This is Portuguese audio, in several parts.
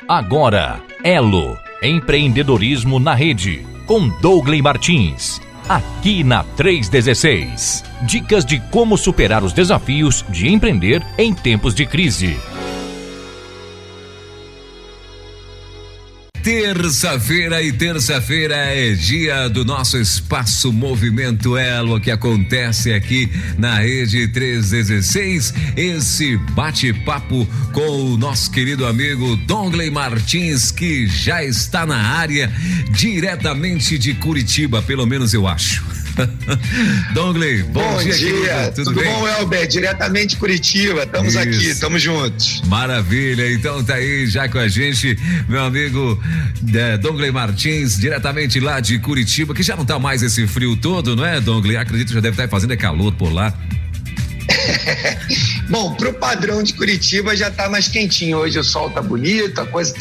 Agora, Elo, empreendedorismo na rede, com Douglas Martins, aqui na 316. Dicas de como superar os desafios de empreender em tempos de crise. Terça-feira é dia do nosso Espaço Movimento Elo, que acontece aqui na Rede 316. Esse bate-papo com o nosso querido amigo Douglas Martins, que já está na área, diretamente de Curitiba, pelo menos eu acho. Douglas, bom dia. Querido. Tudo bem? Bom, Elber? Diretamente de Curitiba, estamos aqui, estamos juntos. Maravilha, então tá aí já com a gente, meu amigo Douglas Martins, diretamente lá de Curitiba, que já não tá mais esse frio todo, não é, Douglas? Acredito que já deve estar fazendo calor por lá. Bom, pro padrão de Curitiba já tá mais quentinho. Hoje o sol tá bonito, a coisa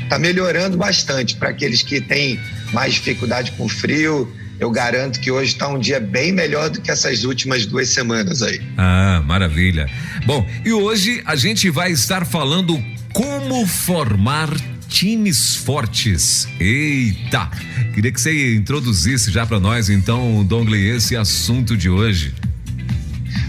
tá melhorando bastante. Para aqueles que têm mais dificuldade com frio, eu garanto que hoje está um dia bem melhor do que essas últimas 2 semanas aí. Ah, maravilha. Bom, e hoje a gente vai estar falando como formar times fortes. Eita! Queria que você introduzisse já para nós, então, Douglas, esse assunto de hoje.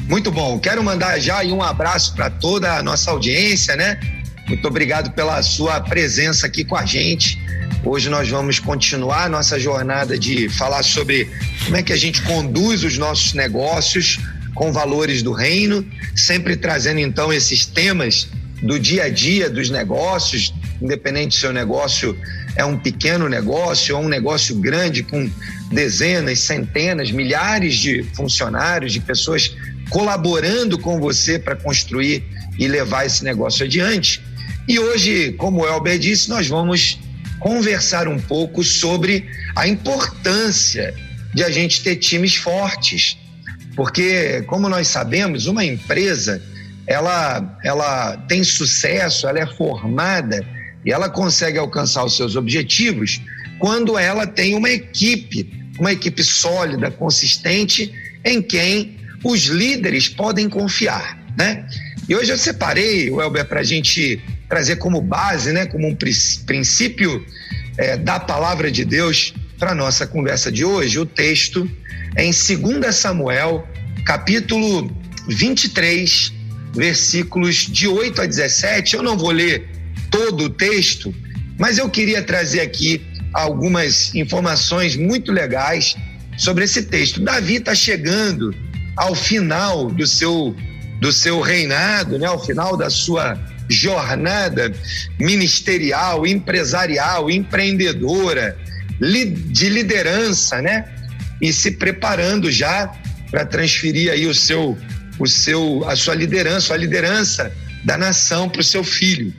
Muito bom. Quero mandar já aí um abraço para toda a nossa audiência, né? Muito obrigado pela sua presença aqui com a gente. Hoje nós vamos continuar a nossa jornada de falar sobre como é que a gente conduz os nossos negócios com valores do reino, sempre trazendo então esses temas do dia a dia dos negócios, independente se o seu negócio é um pequeno negócio ou um negócio grande com dezenas, centenas, milhares de funcionários, de pessoas colaborando com você para construir e levar esse negócio adiante. E hoje, como o Elber disse, nós vamos conversar um pouco sobre a importância de a gente ter times fortes, porque, como nós sabemos, uma empresa, ela tem sucesso, ela é formada e ela consegue alcançar os seus objetivos quando ela tem uma equipe sólida, consistente, em quem os líderes podem confiar, né? E hoje eu separei, Elber, para a gente trazer como base, né, como um princípio da palavra de Deus para a nossa conversa de hoje, o texto em 2 Samuel, capítulo 23, versículos de 8 a 17. Eu não vou ler todo o texto, mas eu queria trazer aqui algumas informações muito legais sobre esse texto. Davi está chegando ao final do seu reinado, né, ao final da sua jornada ministerial, empresarial, empreendedora, de liderança, né? E se preparando já para transferir aí a sua liderança da nação para o seu filho.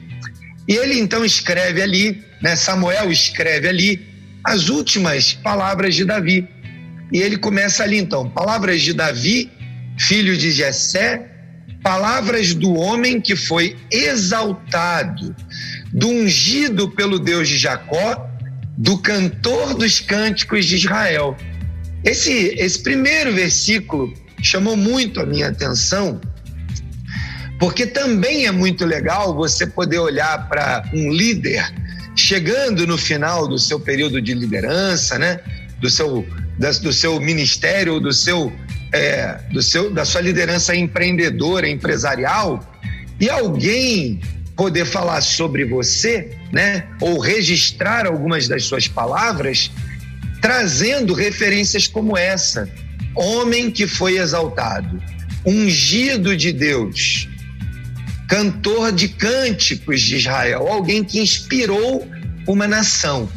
E ele então escreve ali, né? Samuel escreve ali as últimas palavras de Davi. E ele começa ali então, palavras de Davi, filho de Jessé, palavras do homem que foi exaltado, do ungido pelo Deus de Jacó, do cantor dos cânticos de Israel. Esse primeiro versículo chamou muito a minha atenção, porque também é muito legal você poder olhar para um líder chegando no final do seu período de liderança, né? Do seu ministério, da sua liderança empreendedora, empresarial, e alguém poder falar sobre você, né? Ou registrar algumas das suas palavras, trazendo referências como essa: homem que foi exaltado, ungido de Deus, cantor de cânticos de Israel, alguém que inspirou uma nação.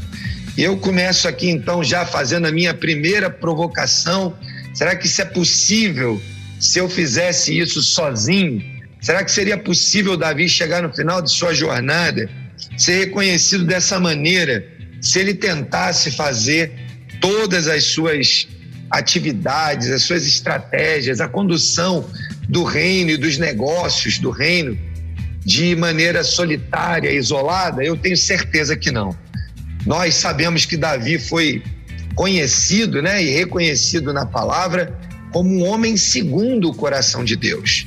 E eu começo aqui então já fazendo a minha primeira provocação. Será que isso é possível se eu fizesse isso sozinho? Será que seria possível Davi chegar no final de sua jornada, ser reconhecido dessa maneira, se ele tentasse fazer todas as suas atividades, as suas estratégias, a condução do reino e dos negócios do reino de maneira solitária, isolada? Eu tenho certeza que não. Nós sabemos que Davi foi conhecido, né, e reconhecido na palavra como um homem segundo o coração de Deus.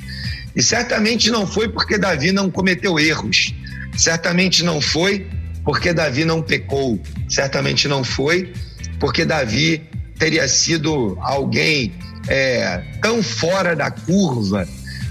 E certamente não foi porque Davi não cometeu erros, Certamente não foi porque Davi não pecou, certamente não foi porque Davi teria sido alguém tão fora da curva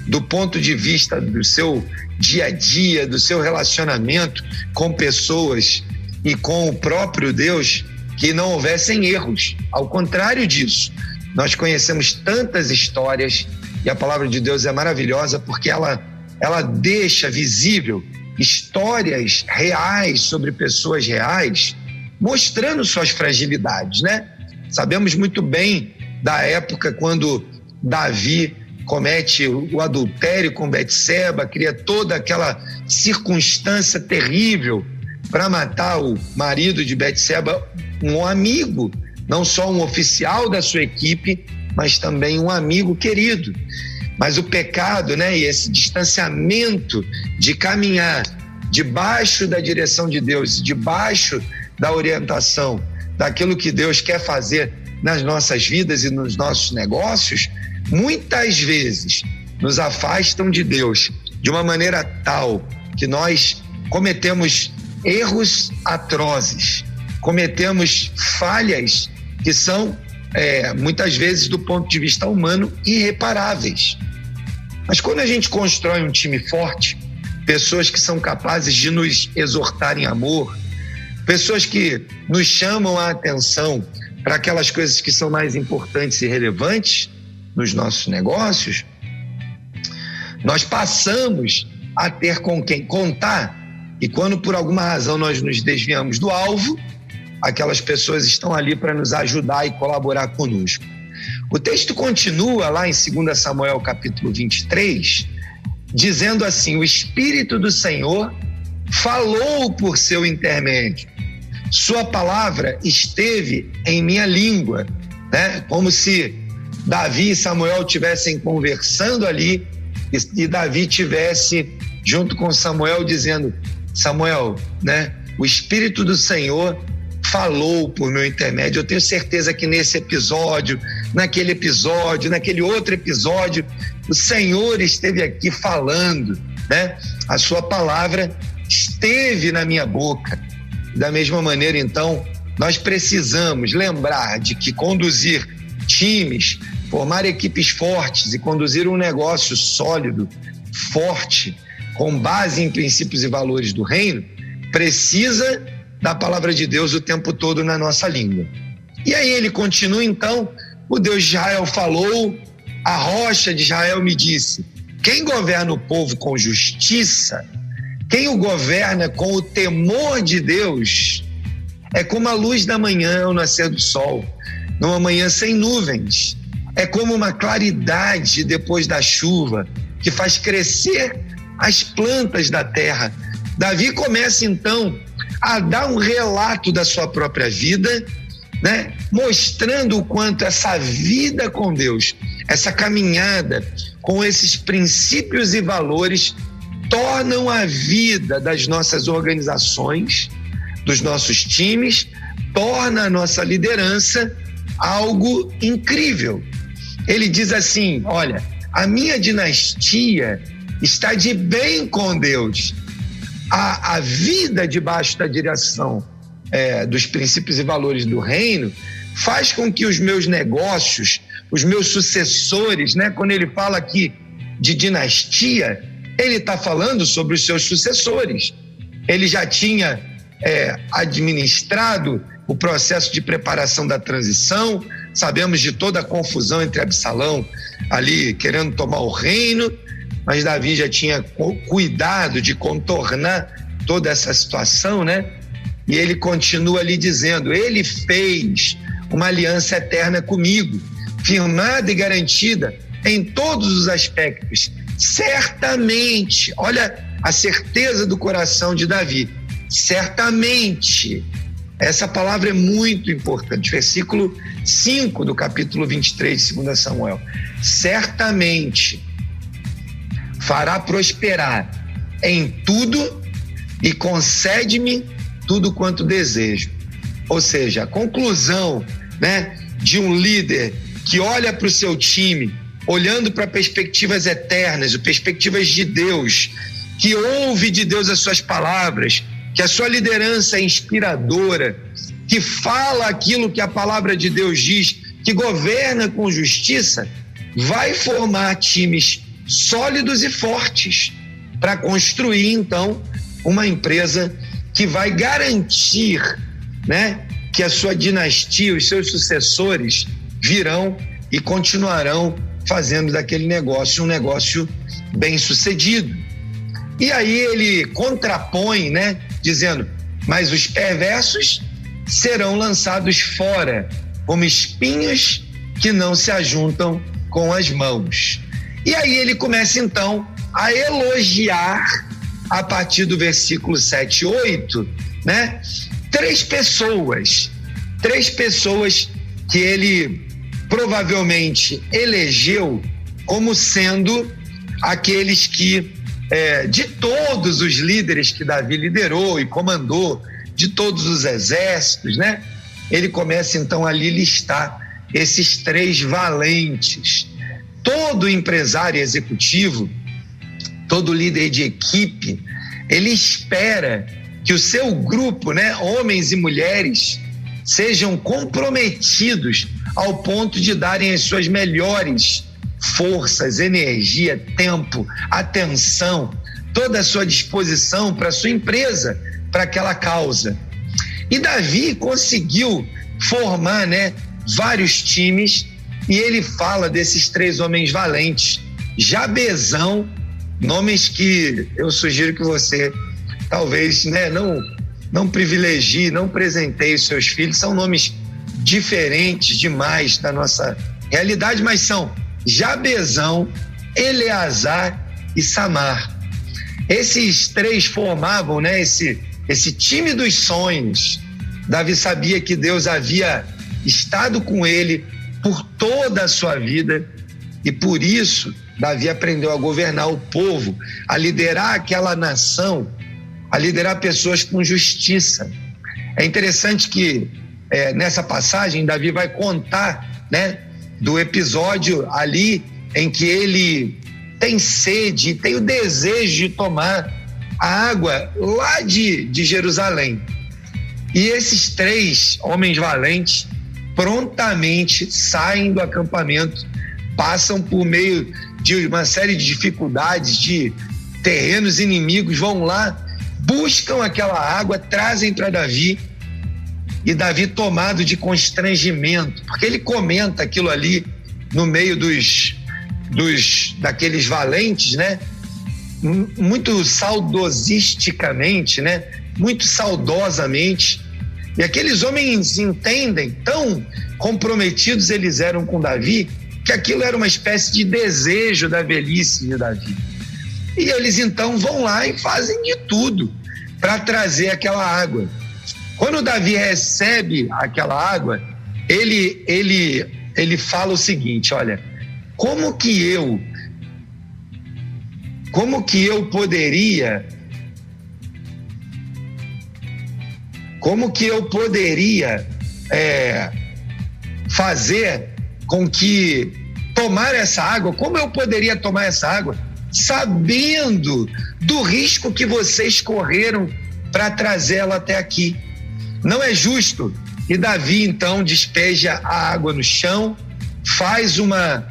do ponto de vista do seu dia a dia, do seu relacionamento com pessoas e com o próprio Deus, que não houvessem erros. Ao contrário disso, nós conhecemos tantas histórias e a palavra de Deus é maravilhosa porque ela deixa visível histórias reais sobre pessoas reais, mostrando suas fragilidades, né? Sabemos muito bem da época quando Davi comete o adultério com Betseba, cria toda aquela circunstância terrível para matar o marido de Betseba, um amigo, não só um oficial da sua equipe, mas também um amigo querido. Mas o pecado, né, e esse distanciamento de caminhar debaixo da direção de Deus, debaixo da orientação daquilo que Deus quer fazer nas nossas vidas e nos nossos negócios, muitas vezes nos afastam de Deus de uma maneira tal que nós cometemos erros atrozes, cometemos falhas que são muitas vezes do ponto de vista humano irreparáveis. Mas quando a gente constrói um time forte, pessoas que são capazes de nos exortar em amor, pessoas que nos chamam a atenção para aquelas coisas que são mais importantes e relevantes nos nossos negócios, nós passamos a ter com quem contar. E quando por alguma razão nós nos desviamos do alvo, aquelas pessoas estão ali para nos ajudar e colaborar conosco. O texto continua lá em 2 Samuel capítulo 23, dizendo assim: o Espírito do Senhor falou por seu intermédio, sua palavra esteve em minha língua, né? Como se Davi e Samuel estivessem conversando ali e Davi tivesse junto com Samuel dizendo: Samuel, né? O Espírito do Senhor falou por meu intermédio. Eu tenho certeza que nesse episódio, naquele outro episódio, o Senhor esteve aqui falando, né? A sua palavra esteve na minha boca. Da mesma maneira, então, nós precisamos lembrar de que conduzir times, formar equipes fortes e conduzir um negócio sólido, forte, com base em princípios e valores do reino, precisa da palavra de Deus o tempo todo na nossa língua. E aí ele continua, então: o Deus de Israel falou, a rocha de Israel me disse: quem governa o povo com justiça, quem o governa com o temor de Deus, é como a luz da manhã ao nascer do sol, numa manhã sem nuvens. É como uma claridade depois da chuva, que faz crescer as plantas da terra. Davi começa então a dar um relato da sua própria vida, né? Mostrando o quanto essa vida com Deus, essa caminhada com esses princípios e valores tornam a vida das nossas organizações, dos nossos times, torna a nossa liderança algo incrível. Ele diz assim: olha, a minha dinastia está de bem com Deus. A vida debaixo da direção dos princípios e valores do reino faz com que os meus negócios, os meus sucessores, né? Quando ele fala aqui de dinastia, ele está falando sobre os seus sucessores. Ele já tinha administrado o processo de preparação da transição. Sabemos de toda a confusão entre Absalão ali querendo tomar o reino, mas Davi já tinha cuidado de contornar toda essa situação, né? E ele continua ali dizendo: ele fez uma aliança eterna comigo, firmada e garantida em todos os aspectos. Certamente, olha a certeza do coração de Davi, certamente. Essa palavra é muito importante. Versículo 5 do capítulo 23 de 2 Samuel. Certamente fará prosperar em tudo e concede-me tudo quanto desejo. Ou seja, a conclusão, né, de um líder que olha para o seu time, olhando para perspectivas eternas, perspectivas de Deus, que ouve de Deus as suas palavras, que a sua liderança é inspiradora, que fala aquilo que a palavra de Deus diz, que governa com justiça, vai formar times sólidos e fortes para construir, então, uma empresa que vai garantir, né, que a sua dinastia, os seus sucessores virão e continuarão fazendo daquele negócio um negócio bem sucedido. E aí ele contrapõe, né, dizendo, mas os perversos serão lançados fora, como espinhos que não se ajuntam com as mãos. E aí ele começa então a elogiar, a partir do versículo 7 e 8, né, três pessoas que ele provavelmente elegeu como sendo aqueles que, de todos os líderes que Davi liderou e comandou, de todos os exércitos, né? Ele começa então a listar esses três valentes. Todo empresário executivo, todo líder de equipe, ele espera que o seu grupo, né, homens e mulheres, sejam comprometidos ao ponto de darem as suas melhores forças, energia, tempo, atenção, toda a sua disposição para a sua empresa, para aquela causa. E Davi conseguiu formar, né, vários times, e ele fala desses três homens valentes. Jabezão, nomes que eu sugiro que você talvez, né, não privilegie, não presenteie os seus filhos, são nomes diferentes demais da nossa realidade, mas são Jabezão, Eleazar e Samar. Esses três formavam, né, esse time dos sonhos. Davi sabia que Deus havia estado com ele por toda a sua vida, e por isso Davi aprendeu a governar o povo, a liderar aquela nação, a liderar pessoas com justiça. É interessante que nessa passagem Davi vai contar, né, do episódio ali em que ele tem sede, tem o desejo de tomar a água lá de Jerusalém. E esses três homens valentes prontamente saem do acampamento, passam por meio de uma série de dificuldades, de terrenos inimigos, vão lá, buscam aquela água, trazem para Davi, e Davi, tomado de constrangimento, porque ele comenta aquilo ali no meio daqueles valentes, né? Muito saudosisticamente, né? Muito saudosamente. E aqueles homens entendem, tão comprometidos eles eram com Davi, que aquilo era uma espécie de desejo da velhice de Davi. E eles então vão lá e fazem de tudo para trazer aquela água. Quando Davi recebe aquela água, ele fala o seguinte: olha, como que eu poderia fazer com que tomar essa água, como eu poderia tomar essa água sabendo do risco que vocês correram para trazê-la até aqui? Não é justo. E Davi então despeja a água no chão, faz uma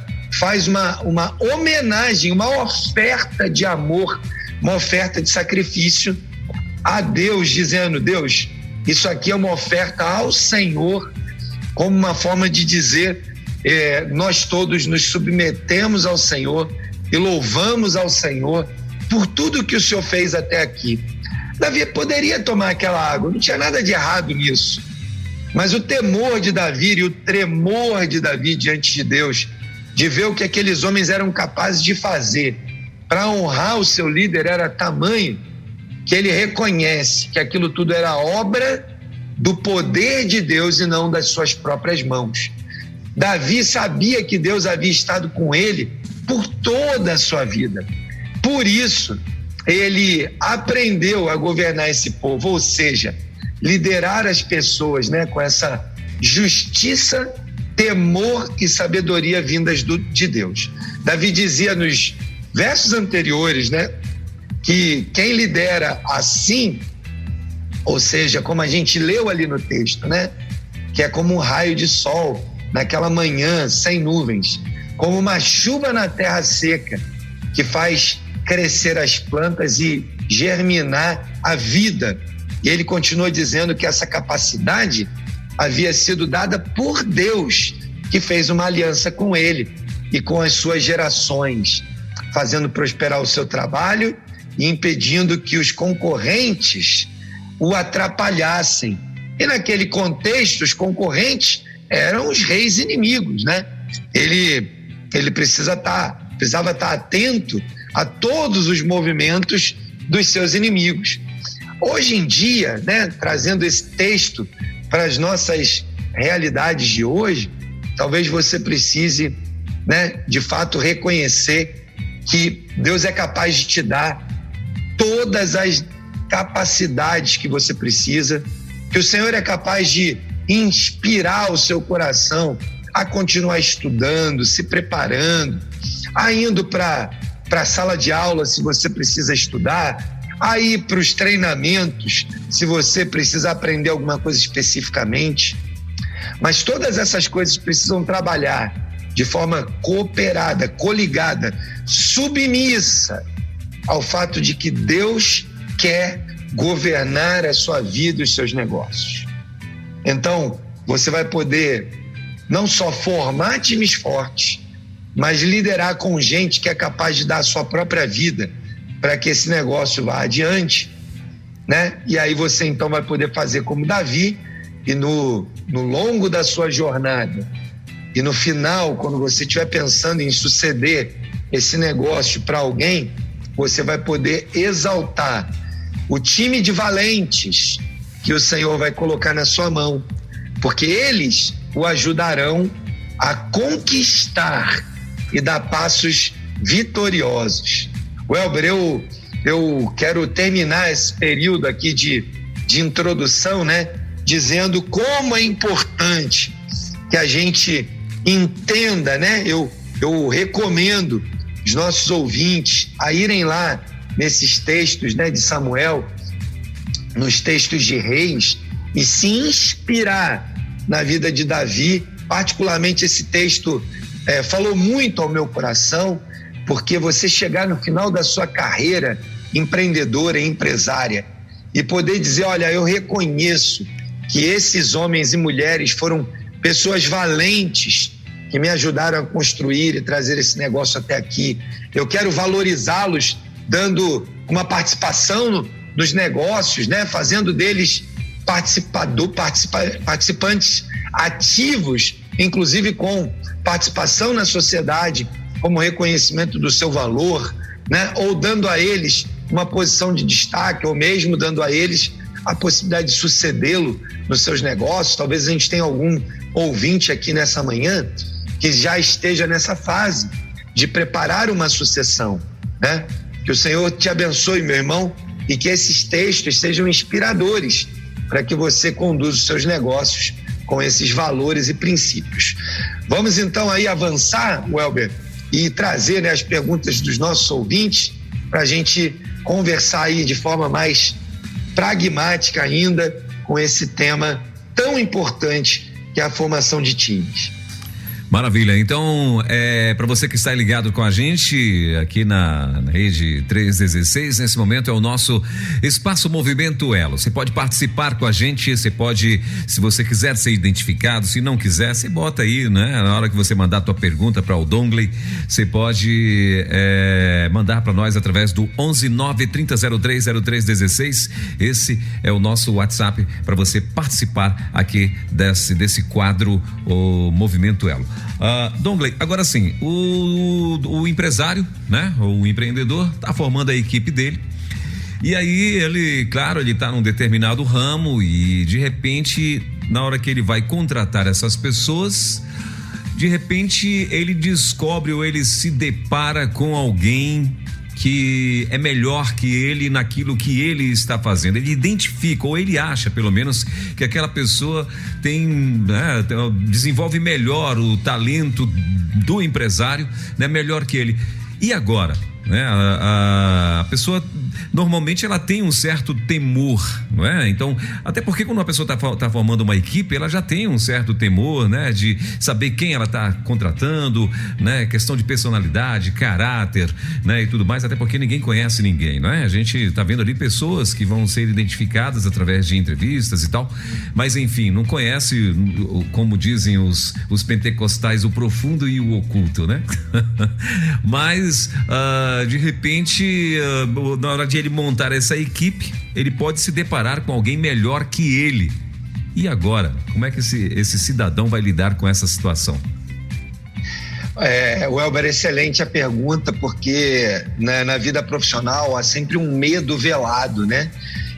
homenagem, uma oferta de amor, uma oferta de sacrifício a Deus, dizendo: Deus, isso aqui é uma oferta ao Senhor, como uma forma de dizer, nós todos nos submetemos ao Senhor e louvamos ao Senhor por tudo que o Senhor fez até aqui. Davi poderia tomar aquela água, não tinha nada de errado nisso, mas o temor de Davi e o tremor de Davi diante de Deus, de ver o que aqueles homens eram capazes de fazer para honrar o seu líder, era tamanho que ele reconhece que aquilo tudo era obra do poder de Deus e não das suas próprias mãos. Davi sabia que Deus havia estado com ele por toda a sua vida. Por isso, ele aprendeu a governar esse povo, ou seja, liderar as pessoas, né, com essa justiça, temor e sabedoria vindas de Deus. Davi dizia nos versos anteriores, né, que quem lidera assim, ou seja, como a gente leu ali no texto, né? Que é como um raio de sol naquela manhã sem nuvens, como uma chuva na terra seca, que faz crescer as plantas e germinar a vida. E ele continua dizendo que essa capacidade havia sido dada por Deus, que fez uma aliança com ele e com as suas gerações, fazendo prosperar o seu trabalho e impedindo que os concorrentes o atrapalhassem. E naquele contexto, os concorrentes eram os reis inimigos, né? Ele precisava estar atento a todos os movimentos dos seus inimigos. Hoje em dia, né, trazendo esse texto para as nossas realidades de hoje, talvez você precise, né, de fato reconhecer que Deus é capaz de te dar todas as capacidades que você precisa, que o Senhor é capaz de inspirar o seu coração a continuar estudando, se preparando, indo para a sala de aula se você precisa estudar, a ir para os treinamentos se você precisa aprender alguma coisa especificamente. Mas todas essas coisas precisam trabalhar de forma cooperada, coligada, submissa ao fato de que Deus quer governar a sua vida e os seus negócios. Então, você vai poder não só formar times fortes, mas liderar com gente que é capaz de dar a sua própria vida para que esse negócio vá adiante, né? E aí você então vai poder fazer como Davi, e no longo da sua jornada e no final, quando você estiver pensando em suceder esse negócio para alguém, você vai poder exaltar o time de valentes que o Senhor vai colocar na sua mão, porque eles o ajudarão a conquistar e dar passos vitoriosos. Welber, eu quero terminar esse período aqui de introdução, né, dizendo como é importante que a gente entenda, né? Eu recomendo os nossos ouvintes a irem lá nesses textos, né, de Samuel, nos textos de Reis, e se inspirar na vida de Davi. Particularmente esse texto falou muito ao meu coração, porque você chegar no final da sua carreira empreendedora e empresária e poder dizer, olha, eu reconheço que esses homens e mulheres foram pessoas valentes que me ajudaram a construir e trazer esse negócio até aqui. Eu quero valorizá-los dando uma participação nos negócios, né? Fazendo deles participantes ativos, inclusive com participação na sociedade, como reconhecimento do seu valor, né? Ou dando a eles uma posição de destaque, ou mesmo dando a eles a possibilidade de sucedê-lo nos seus negócios. Talvez a gente tenha algum ouvinte aqui nessa manhã que já esteja nessa fase de preparar uma sucessão, né? Que o Senhor te abençoe, meu irmão, e que esses textos sejam inspiradores para que você conduza os seus negócios com esses valores e princípios. Vamos então aí avançar, Welber, e trazer, né, as perguntas dos nossos ouvintes para a gente conversar aí de forma mais pragmática ainda com esse tema tão importante que é a formação de times. Maravilha, então para você que está ligado com a gente aqui na Rede 316, nesse momento é o nosso Espaço Movimento Elo. Você pode participar com a gente, você pode, se você quiser ser identificado, se não quiser, você bota aí, né? Na hora que você mandar a tua pergunta para o Dongley, você pode mandar para nós através do 11930030316. Esse é o nosso WhatsApp para você participar aqui desse quadro, o Movimento Elo. Dongley, agora sim, o empresário, né? O empreendedor tá formando a equipe dele. E aí ele, claro, ele tá num determinado ramo e de repente, na hora que ele vai contratar essas pessoas, de repente ele descobre ou ele se depara com alguém que é melhor que ele naquilo que ele está fazendo. Ele identifica, ou ele acha pelo menos, que aquela pessoa desenvolve melhor o talento do empresário, né, melhor que ele. E agora? né? A pessoa normalmente ela tem um certo temor, não é? Então, até porque quando uma pessoa está formando uma equipe, ela já tem um certo temor, né? De saber quem ela está contratando, né? Questão de personalidade, caráter, né? E tudo mais, até porque ninguém conhece ninguém, não é? A gente está vendo ali pessoas que vão ser identificadas através de entrevistas e tal, mas enfim, não conhece, como dizem os pentecostais, o profundo e o oculto, né? Mas, de repente, na hora de ele montar essa equipe, ele pode se deparar com alguém melhor que ele. E agora? Como é que esse cidadão vai lidar com essa situação? Welber, excelente a pergunta, porque na vida profissional há sempre um medo velado, né?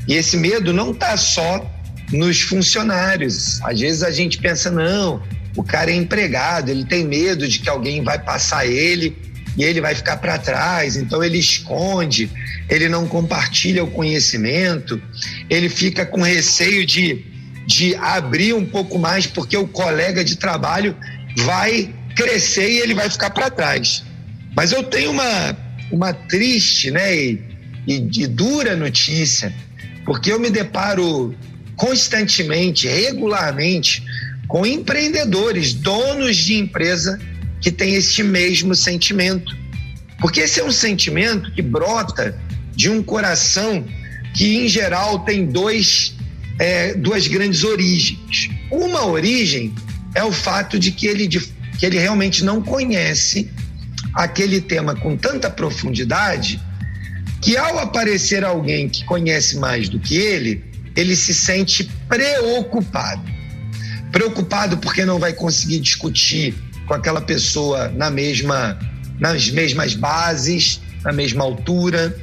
E esse medo não está só nos funcionários. Às vezes a gente pensa, não, o cara é empregado, ele tem medo de que alguém vai passar ele e ele vai ficar para trás, então ele esconde, ele não compartilha o conhecimento, ele fica com receio de abrir um pouco mais porque o colega de trabalho vai crescer e ele vai ficar para trás. Mas eu tenho uma triste, né, e dura notícia, porque eu me deparo constantemente, regularmente, com empreendedores, donos de empresa que têm este mesmo sentimento. Porque esse é um sentimento que brota de um coração que, em geral, tem duas grandes origens. Uma origem é o fato de que ele realmente não conhece aquele tema com tanta profundidade que, ao aparecer alguém que conhece mais do que ele se sente preocupado. Preocupado porque não vai conseguir discutir com aquela pessoa nas mesmas bases, na mesma altura.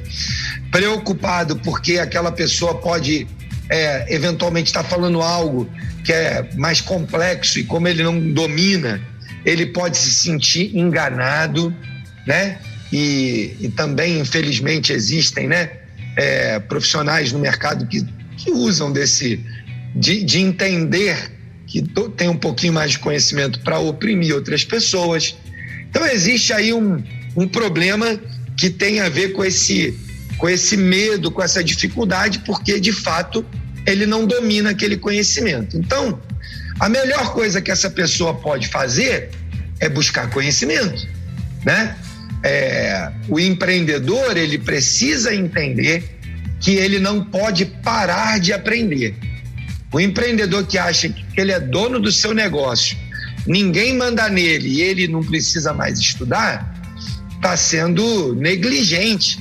Preocupado porque aquela pessoa pode eventualmente estar falando algo que é mais complexo e, como ele não domina, ele pode se sentir enganado, né? E também, infelizmente, existem, né, profissionais no mercado que usam de entender que tem um pouquinho mais de conhecimento para oprimir outras pessoas. Então existe aí um problema que tem a ver com esse medo, com essa dificuldade, porque de fato ele não domina aquele conhecimento. Então, a melhor coisa que essa pessoa pode fazer é buscar conhecimento, né? O empreendedor, ele precisa entender que ele não pode parar de aprender. O empreendedor que acha que ele é dono do seu negócio, ninguém manda nele e ele não precisa mais estudar, está sendo negligente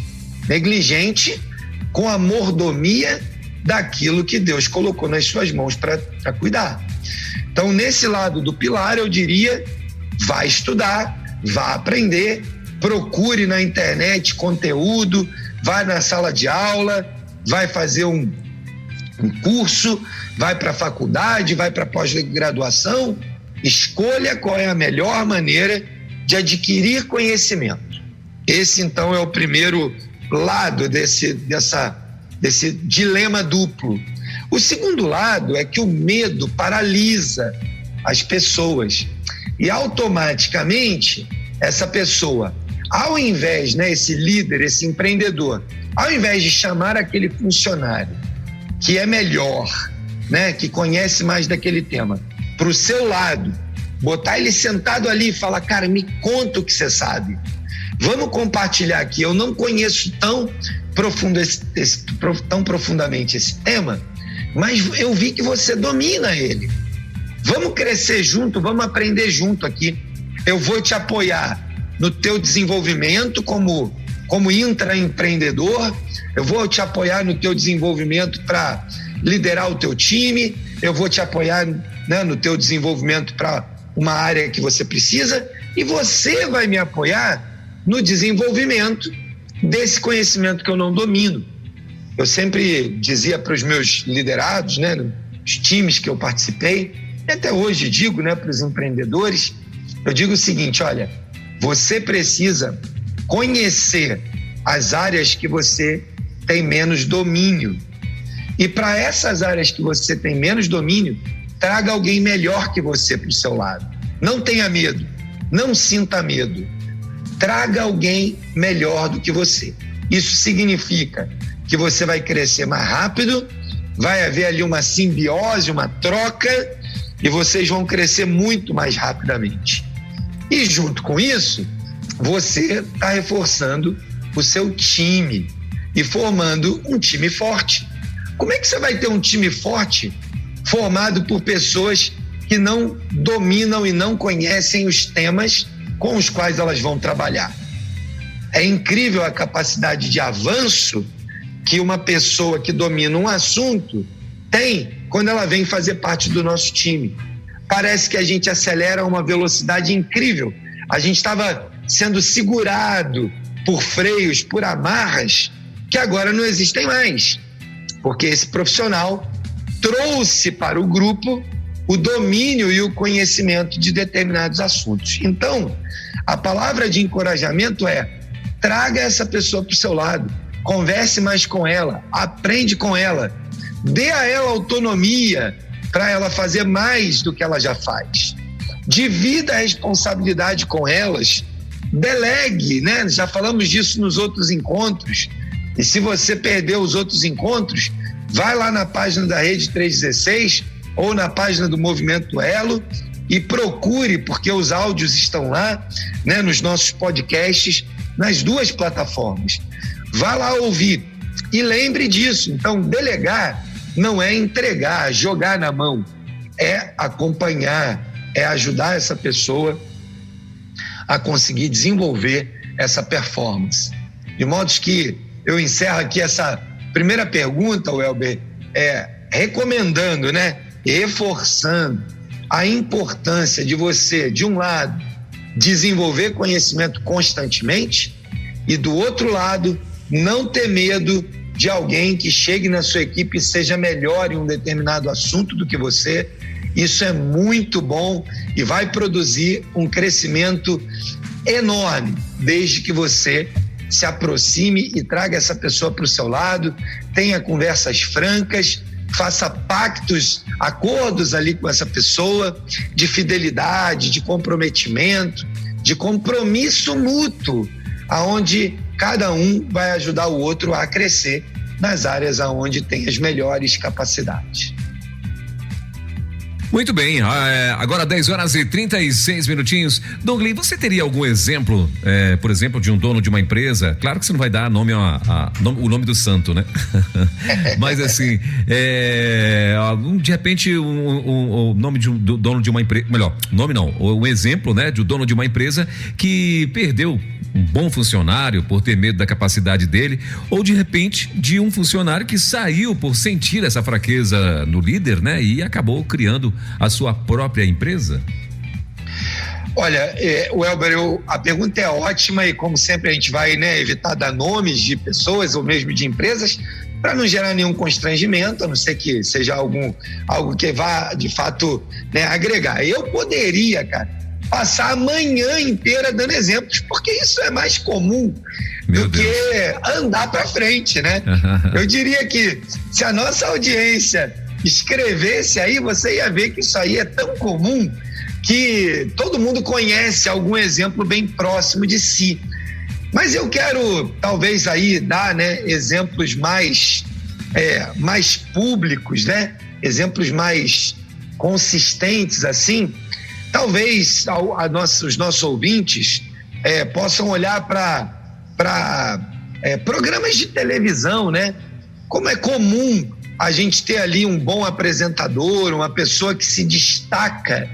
com a mordomia daquilo que Deus colocou nas suas mãos para cuidar. Então, nesse lado do pilar, eu diria, vá estudar, vá aprender, procure na internet conteúdo, vai na sala de aula, vai fazer um curso, vai para a faculdade, vai para a pós-graduação, escolha qual é a melhor maneira de adquirir conhecimento. Esse, então, é o primeiro lado desse dilema duplo. O segundo lado é que o medo paralisa as pessoas e, automaticamente, essa pessoa, ao invés, né, esse líder, esse empreendedor, ao invés de chamar aquele funcionário que é melhor, né, que conhece mais daquele tema, para o seu lado, botar ele sentado ali e falar, cara, me conta o que você sabe. Vamos compartilhar aqui. Eu não conheço tão profundamente esse tema, mas eu vi que você domina ele. Vamos crescer junto, vamos aprender junto aqui. Eu vou te apoiar no teu desenvolvimento como intraempreendedor, eu vou te apoiar no teu desenvolvimento para liderar o teu time, eu vou te apoiar, né, no teu desenvolvimento para uma área que você precisa, e você vai me apoiar no desenvolvimento desse conhecimento que eu não domino. Eu sempre dizia para os meus liderados, né, os times que eu participei, e até hoje digo, né, para os empreendedores, eu digo o seguinte: olha, você precisa conhecer as áreas que você tem menos domínio. E para essas áreas que você tem menos domínio, traga alguém melhor que você para o seu lado. Não tenha medo, não sinta medo. traga alguém melhor do que você. Isso significa que você vai crescer mais rápido, vai haver ali uma simbiose, uma troca, e vocês vão crescer muito mais rapidamente. E junto com isso, você está reforçando o seu time e formando um time forte. Como é que você vai ter um time forte formado por pessoas que não dominam e não conhecem os temas com os quais elas vão trabalhar? É incrível a capacidade de avanço que uma pessoa que domina um assunto tem quando ela vem fazer parte do nosso time. Parece que a gente acelera a uma velocidade incrível. A gente estava sendo segurado por freios, por amarras, que agora não existem mais, porque esse profissional trouxe para o grupo o domínio e o conhecimento de determinados assuntos. Então, a palavra de encorajamento é: traga essa pessoa para o seu lado, converse mais com ela, aprende com ela, dê a ela autonomia para ela fazer mais do que ela já faz. Divida a responsabilidade com elas, delegue, né? Já falamos disso nos outros encontros. E se você perdeu os outros encontros, vai lá na página da Rede 316 ou na página do Movimento Elo e procure, porque os áudios estão lá, né, nos nossos podcasts, nas duas plataformas. Vá lá ouvir e lembre disso. Então, delegar não é entregar, jogar na mão, é acompanhar, é ajudar essa pessoa a conseguir desenvolver essa performance. De modo que eu encerro aqui essa primeira pergunta, Welber, recomendando, né, reforçando a importância de você, de um lado, desenvolver conhecimento constantemente e, do outro lado, não ter medo de alguém que chegue na sua equipe e seja melhor em um determinado assunto do que você. Isso é muito bom e vai produzir um crescimento enorme, desde que você se aproxime e traga essa pessoa para o seu lado, tenha conversas francas, faça pactos, acordos ali com essa pessoa de fidelidade, de comprometimento, de compromisso mútuo, aonde cada um vai ajudar o outro a crescer nas áreas aonde tem as melhores capacidades. Muito bem, agora 10h36. Douglas, você teria algum exemplo, por exemplo, de um dono de uma empresa? Claro que você não vai dar nome o nome do santo, né? Mas assim, de repente o nome do dono de uma empresa, melhor, nome não, o exemplo, né, de um dono de uma empresa que perdeu um bom funcionário por ter medo da capacidade dele, ou de repente de um funcionário que saiu por sentir essa fraqueza no líder, né, e acabou criando a sua própria empresa? Olha, Welber, a pergunta é ótima e, como sempre, a gente vai, né, evitar dar nomes de pessoas ou mesmo de empresas para não gerar nenhum constrangimento, a não ser que seja algo que vá, de fato, né, agregar. Eu poderia, cara, passar a manhã inteira dando exemplos, porque isso é mais comum do que andar para frente, né? Eu diria que se a nossa audiência escrevesse aí, você ia ver que isso aí é tão comum que todo mundo conhece algum exemplo bem próximo de si. Mas eu quero talvez aí dar, né, exemplos mais públicos, né? Exemplos mais consistentes assim. Talvez os nossos ouvintes possam olhar para programas de televisão, né? Como é comum a gente ter ali um bom apresentador, uma pessoa que se destaca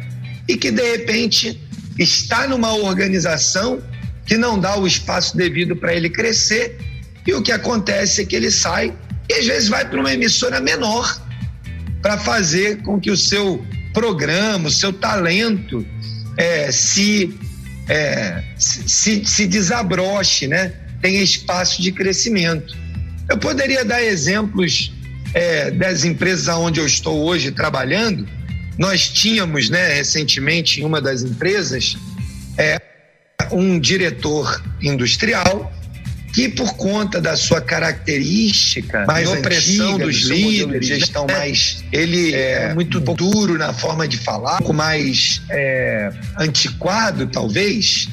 e que, de repente, está numa organização que não dá o espaço devido para ele crescer, e o que acontece é que ele sai e, às vezes, vai para uma emissora menor para fazer com que o seu programa, o seu talento se desabroche, né? Tenha espaço de crescimento. Eu poderia dar exemplos das empresas onde eu estou hoje trabalhando. Nós tínhamos, né, recentemente, em uma das empresas, um diretor industrial que, por conta da sua característica, mais opressão dos líderes, gestão mais, ele é muito duro na forma de falar, um pouco mais antiquado, talvez,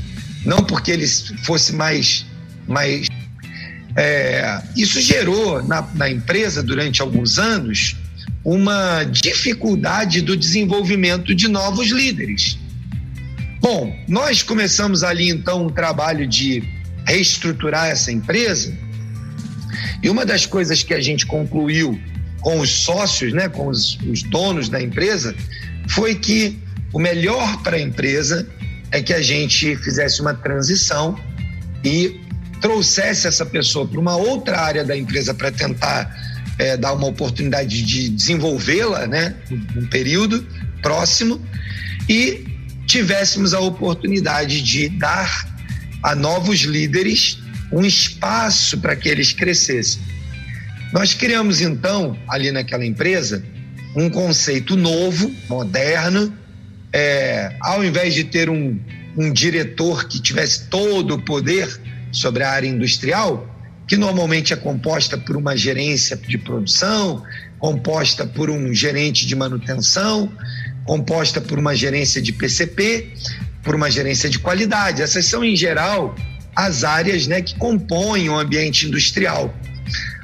não porque ele fosse mais isso gerou na empresa durante alguns anos uma dificuldade do desenvolvimento de novos líderes. Bom, nós começamos ali então um trabalho de reestruturar essa empresa, e uma das coisas que a gente concluiu com os sócios, né, com os donos da empresa, foi que o melhor para a empresa é que a gente fizesse uma transição e trouxesse essa pessoa para uma outra área da empresa para tentar dar uma oportunidade de desenvolvê-la, né, num período próximo, e tivéssemos a oportunidade de dar a novos líderes um espaço para que eles crescessem. Nós criamos, então, ali naquela empresa, um conceito novo, moderno. Ao invés de ter um diretor que tivesse todo o poder sobre a área industrial, que normalmente é composta por uma gerência de produção, composta por um gerente de manutenção, composta por uma gerência de PCP, por uma gerência de qualidade. Essas são, em geral, as áreas, né, que compõem o ambiente industrial.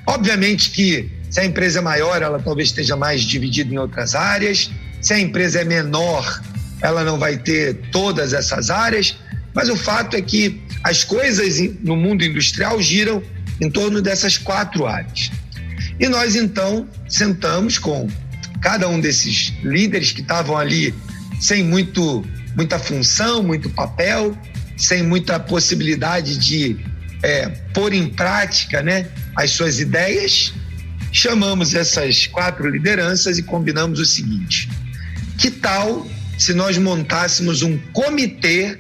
Obviamente que, se a empresa é maior, ela talvez esteja mais dividida em outras áreas. Se a empresa é menor, ela não vai ter todas essas áreas, mas o fato é que as coisas no mundo industrial giram em torno dessas 4 áreas. E nós, então, sentamos com cada um desses líderes que estavam ali sem muita função, muito papel, sem muita possibilidade de pôr em prática, né, as suas ideias. Chamamos essas 4 lideranças e combinamos o seguinte: que tal se nós montássemos um comitê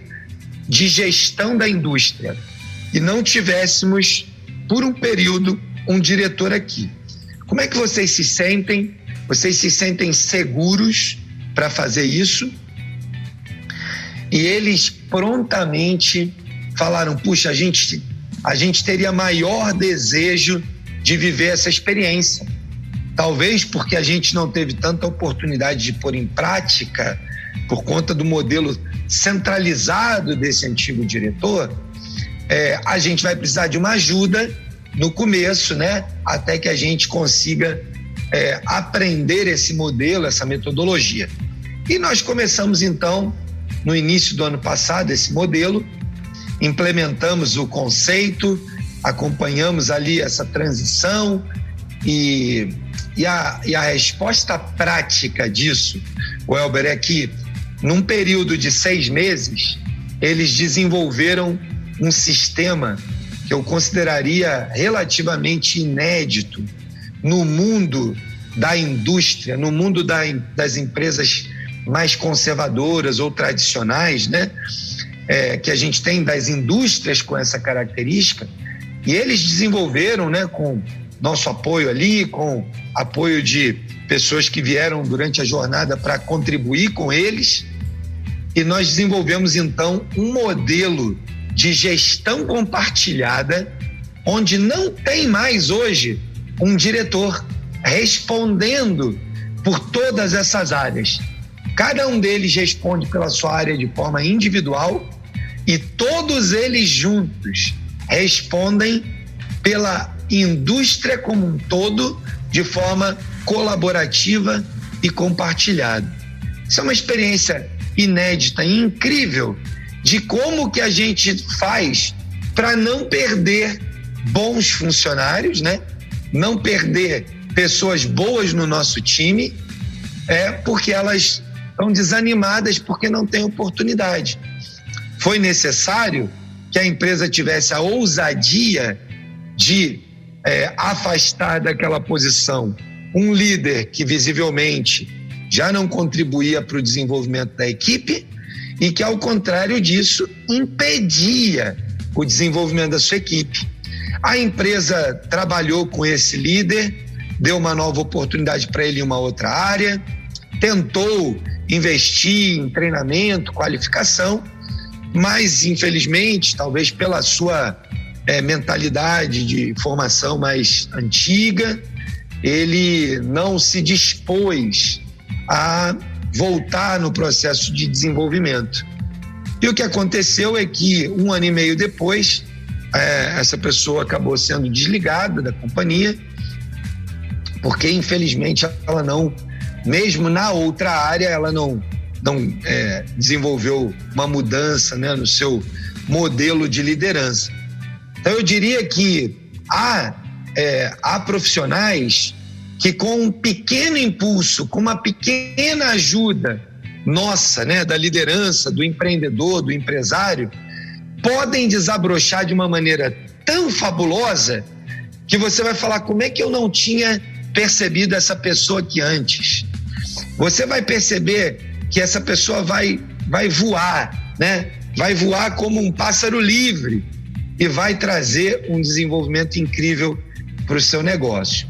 de gestão da indústria e não tivéssemos, por um período, um diretor aqui? Como é que vocês se sentem? Vocês se sentem seguros para fazer isso? E eles prontamente falaram: puxa, a gente teria maior desejo de viver essa experiência. Talvez porque a gente não teve tanta oportunidade de pôr em prática por conta do modelo centralizado desse antigo diretor, a gente vai precisar de uma ajuda no começo, né? Até que a gente consiga aprender esse modelo, essa metodologia. E nós começamos, então, no início do ano passado, esse modelo, implementamos o conceito, acompanhamos ali essa transição e a resposta prática disso, Welber, é que num período de 6 meses, eles desenvolveram um sistema que eu consideraria relativamente inédito no mundo da indústria, no mundo das empresas mais conservadoras ou tradicionais, né? Que a gente tem das indústrias com essa característica, e eles desenvolveram, né, com nosso apoio ali, com apoio de pessoas que vieram durante a jornada para contribuir com eles, e nós desenvolvemos então um modelo de gestão compartilhada, onde não tem mais hoje um diretor respondendo por todas essas áreas. Cada um deles responde pela sua área de forma individual e todos eles juntos respondem pela indústria como um todo de forma colaborativa e compartilhada. Isso é uma experiência inédita e incrível de como que a gente faz para não perder bons funcionários, né? Não perder pessoas boas no nosso time, porque elas estão desanimadas porque não têm oportunidade. Foi necessário que a empresa tivesse a ousadia de afastar daquela posição um líder que visivelmente já não contribuía para o desenvolvimento da equipe e que, ao contrário disso, impedia o desenvolvimento da sua equipe. A empresa trabalhou com esse líder, deu uma nova oportunidade para ele em uma outra área, tentou investir em treinamento, qualificação, mas, infelizmente, talvez pela sua mentalidade de formação mais antiga, ele não se dispôs a voltar no processo de desenvolvimento. E o que aconteceu é que 1 ano e meio depois, essa pessoa acabou sendo desligada da companhia, porque infelizmente ela não, mesmo na outra área, ela não desenvolveu uma mudança, né, no seu modelo de liderança. Então eu diria que há profissionais que, com um pequeno impulso, com uma pequena ajuda nossa, né, da liderança, do empreendedor, do empresário, podem desabrochar de uma maneira tão fabulosa que você vai falar: como é que eu não tinha percebido essa pessoa aqui antes? Você vai perceber que essa pessoa vai voar, né? Vai voar como um pássaro livre e vai trazer um desenvolvimento incrível para o seu negócio.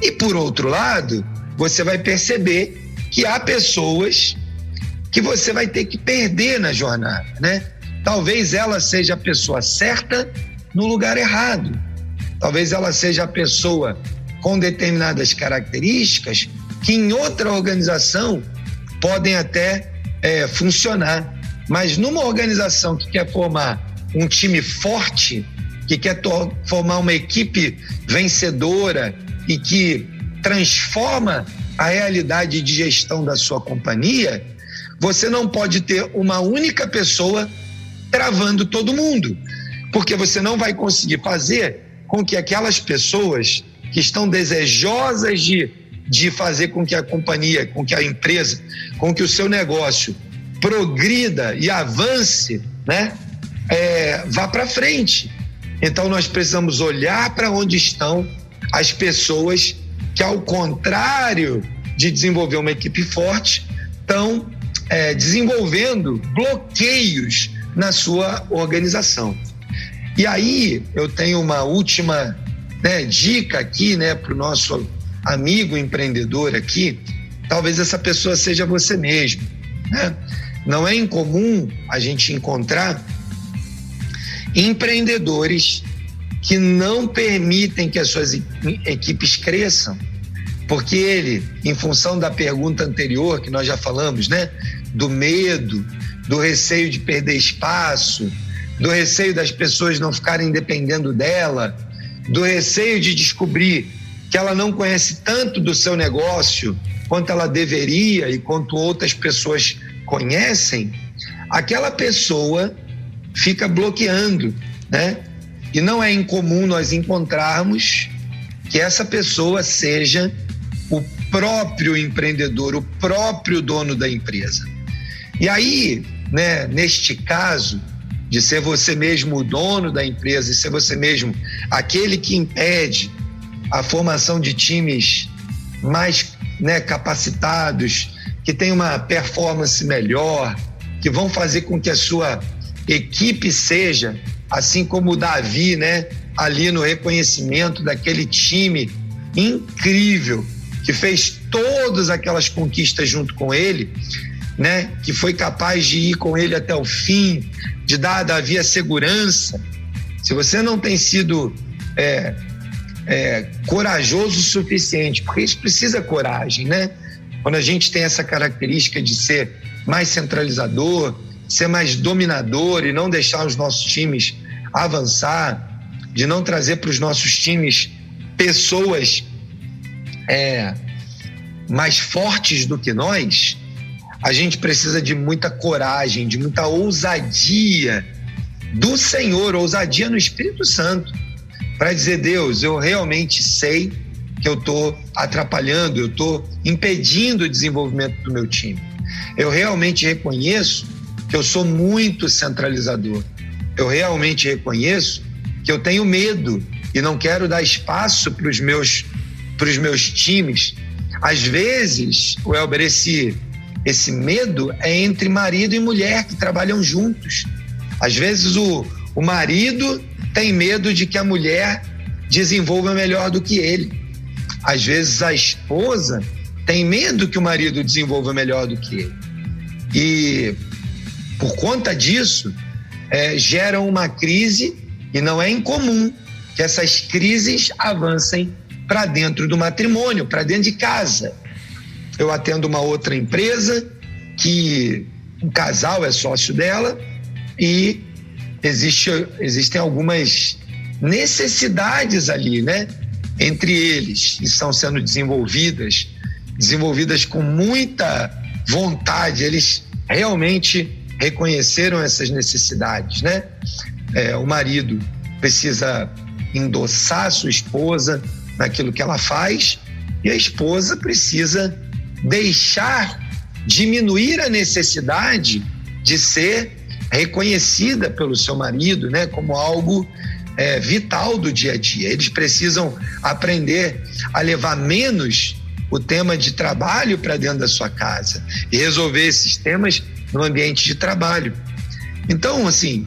E por outro lado, você vai perceber que há pessoas que você vai ter que perder na jornada, né? Talvez ela seja a pessoa certa no lugar errado. Talvez ela seja a pessoa com determinadas características que em outra organização podem até funcionar. Mas numa organização que quer formar um time forte, que quer formar uma equipe vencedora e que transforma a realidade de gestão da sua companhia, você não pode ter uma única pessoa travando todo mundo, porque você não vai conseguir fazer com que aquelas pessoas que estão desejosas de fazer com que a companhia, com que a empresa, com que o seu negócio progrida e avance, né, vá para frente. Então nós precisamos olhar para onde estão as pessoas que, ao contrário de desenvolver uma equipe forte, estão desenvolvendo bloqueios na sua organização. E aí eu tenho uma última, né, dica aqui, né, para o nosso amigo empreendedor aqui. Talvez essa pessoa seja você mesmo, né? Não é incomum a gente encontrar empreendedores que não permitem que as suas equipes cresçam, porque ele, em função da pergunta anterior que nós já falamos, né, do medo, do receio de perder espaço, do receio das pessoas não ficarem dependendo dela, do receio de descobrir que ela não conhece tanto do seu negócio quanto ela deveria e quanto outras pessoas conhecem, aquela pessoa fica bloqueando, né? E não é incomum nós encontrarmos que essa pessoa seja o próprio empreendedor, o próprio dono da empresa. E aí, né, neste caso de ser você mesmo o dono da empresa e ser você mesmo aquele que impede a formação de times mais, né, capacitados, que tem uma performance melhor, que vão fazer com que a sua equipe seja, assim como o Davi, né, ali no reconhecimento daquele time incrível, que fez todas aquelas conquistas junto com ele, né, que foi capaz de ir com ele até o fim, de dar a Davi a segurança. Se você não tem sido corajoso o suficiente, porque isso precisa coragem, né? Quando a gente tem essa característica de ser mais centralizador, ser mais dominador e não deixar os nossos times avançar, de não trazer para os nossos times pessoas mais fortes do que nós, a gente precisa de muita coragem, de muita ousadia do Senhor, ousadia no Espírito Santo, para dizer: Deus, eu realmente sei que eu estou atrapalhando, eu estou impedindo o desenvolvimento do meu time. Eu realmente reconheço que eu sou muito centralizador. Eu realmente reconheço que eu tenho medo e não quero dar espaço para os meus times. Às vezes, Welber, esse medo é entre marido e mulher que trabalham juntos. Às vezes o marido tem medo de que a mulher desenvolva melhor do que ele. Às vezes a esposa tem medo que o marido desenvolva melhor do que ele. E por conta disso, geram uma crise, e não é incomum que essas crises avancem para dentro do matrimônio, para dentro de casa. Eu atendo uma outra empresa que um casal é sócio dela e existem algumas necessidades ali, né? Entre eles, que estão sendo desenvolvidas com muita vontade. Eles realmente reconheceram essas necessidades, né? O marido precisa endossar a sua esposa naquilo que ela faz, e a esposa precisa diminuir a necessidade de ser reconhecida pelo seu marido, né? Como algo vital do dia a dia. Eles precisam aprender a levar menos o tema de trabalho para dentro da sua casa e resolver esses temas no ambiente de trabalho. Então, assim,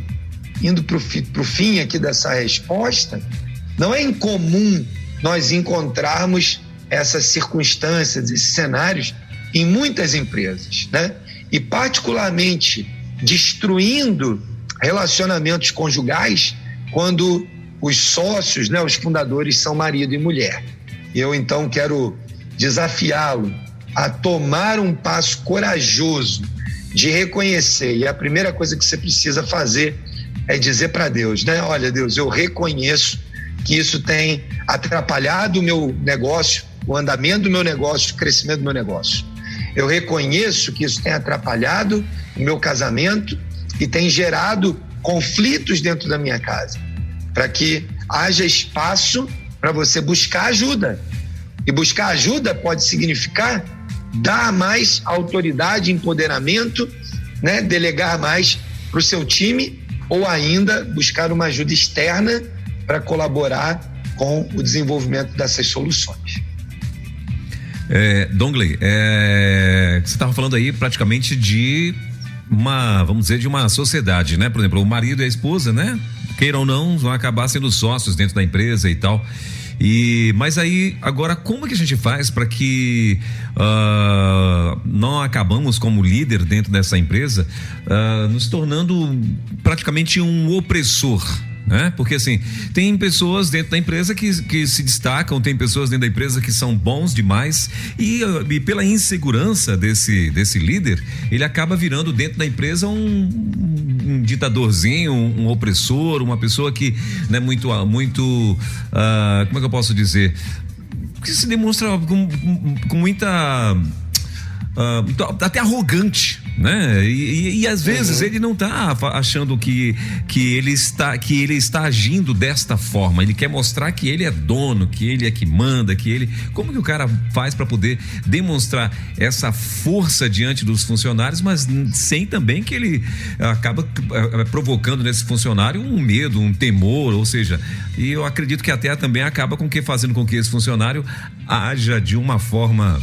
indo para o fim aqui dessa resposta, não é incomum nós encontrarmos essas circunstâncias, esses cenários em muitas empresas, né? E particularmente destruindo relacionamentos conjugais quando os sócios, né, os fundadores são marido e mulher. Eu então quero desafiá-lo a tomar um passo corajoso de reconhecer, e a primeira coisa que você precisa fazer é dizer para Deus, né? Olha, Deus, eu reconheço que isso tem atrapalhado o meu negócio, o andamento do meu negócio, o crescimento do meu negócio. Eu reconheço que isso tem atrapalhado o meu casamento e tem gerado conflitos dentro da minha casa, para que haja espaço para você buscar ajuda. E buscar ajuda pode significar dar mais autoridade, empoderamento, né? Delegar mais para o seu time, ou ainda buscar uma ajuda externa para colaborar com o desenvolvimento dessas soluções. Dongley, você estava falando aí praticamente de vamos dizer, de uma sociedade, né? Por exemplo, o marido e a esposa, né? Queiram ou não, vão acabar sendo sócios dentro da empresa e tal. Mas aí, agora, como que a gente faz para que não acabamos como líder dentro dessa empresa, nos tornando praticamente um opressor? Né? Porque assim, tem pessoas dentro da empresa que se destacam, tem pessoas dentro da empresa que são bons demais e pela insegurança desse líder, ele acaba virando dentro da empresa um ditadorzinho, um opressor, uma pessoa que não é muito como é que eu posso dizer, que se demonstra com muita até arrogante, né? E às vezes ele não está achando que ele está agindo desta forma. Ele quer mostrar que ele é dono, que ele é que manda, como que o cara faz para poder demonstrar essa força diante dos funcionários, mas sem também que ele acaba provocando nesse funcionário um medo, um temor, ou seja, e eu acredito que até também acaba fazendo com que esse funcionário haja de uma forma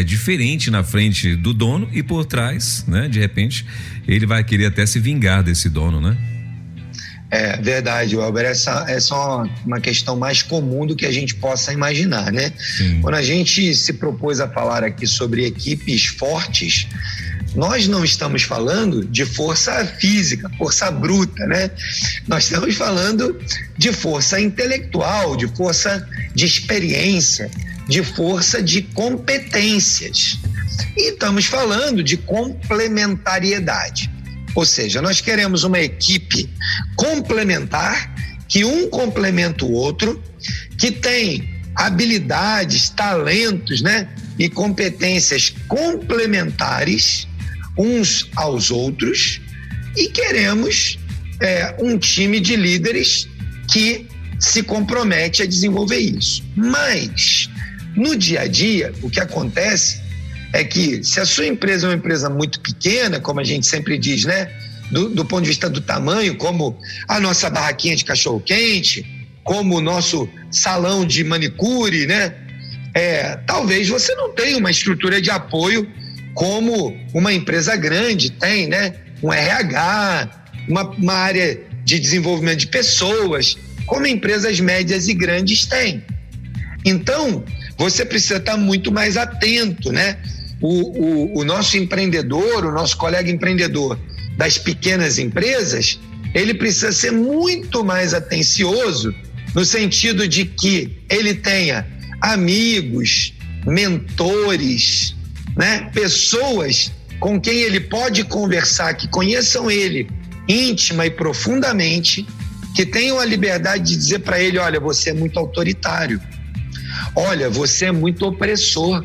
diferente na frente do dono e por trás, né? De repente, ele vai querer até se vingar desse dono, né? É verdade, Welber, essa é uma questão mais comum do que a gente possa imaginar, né? Sim. Quando a gente se propôs a falar aqui sobre equipes fortes, nós não estamos falando de força física, força bruta, né? Nós estamos falando de força intelectual, de força de experiência, de força de competências. E estamos falando de complementariedade. Ou seja, nós queremos uma equipe complementar, que um complementa o outro, que tem habilidades, talentos, né? E competências complementares uns aos outros, e queremos um time de líderes que se compromete a desenvolver isso. Mas no dia a dia, o que acontece é que, se a sua empresa é uma empresa muito pequena, como a gente sempre diz, né? Do ponto de vista do tamanho, como a nossa barraquinha de cachorro-quente, como o nosso salão de manicure, né? Talvez você não tenha uma estrutura de apoio como uma empresa grande tem, né? Um RH, uma área de desenvolvimento de pessoas, como empresas médias e grandes têm. Então, você precisa estar muito mais atento, né? O nosso empreendedor, o nosso colega empreendedor das pequenas empresas, ele precisa ser muito mais atencioso no sentido de que ele tenha amigos, mentores, né? Pessoas com quem ele pode conversar, que conheçam ele íntima e profundamente, que tenham a liberdade de dizer para ele: olha, você é muito autoritário, olha, você é muito opressor,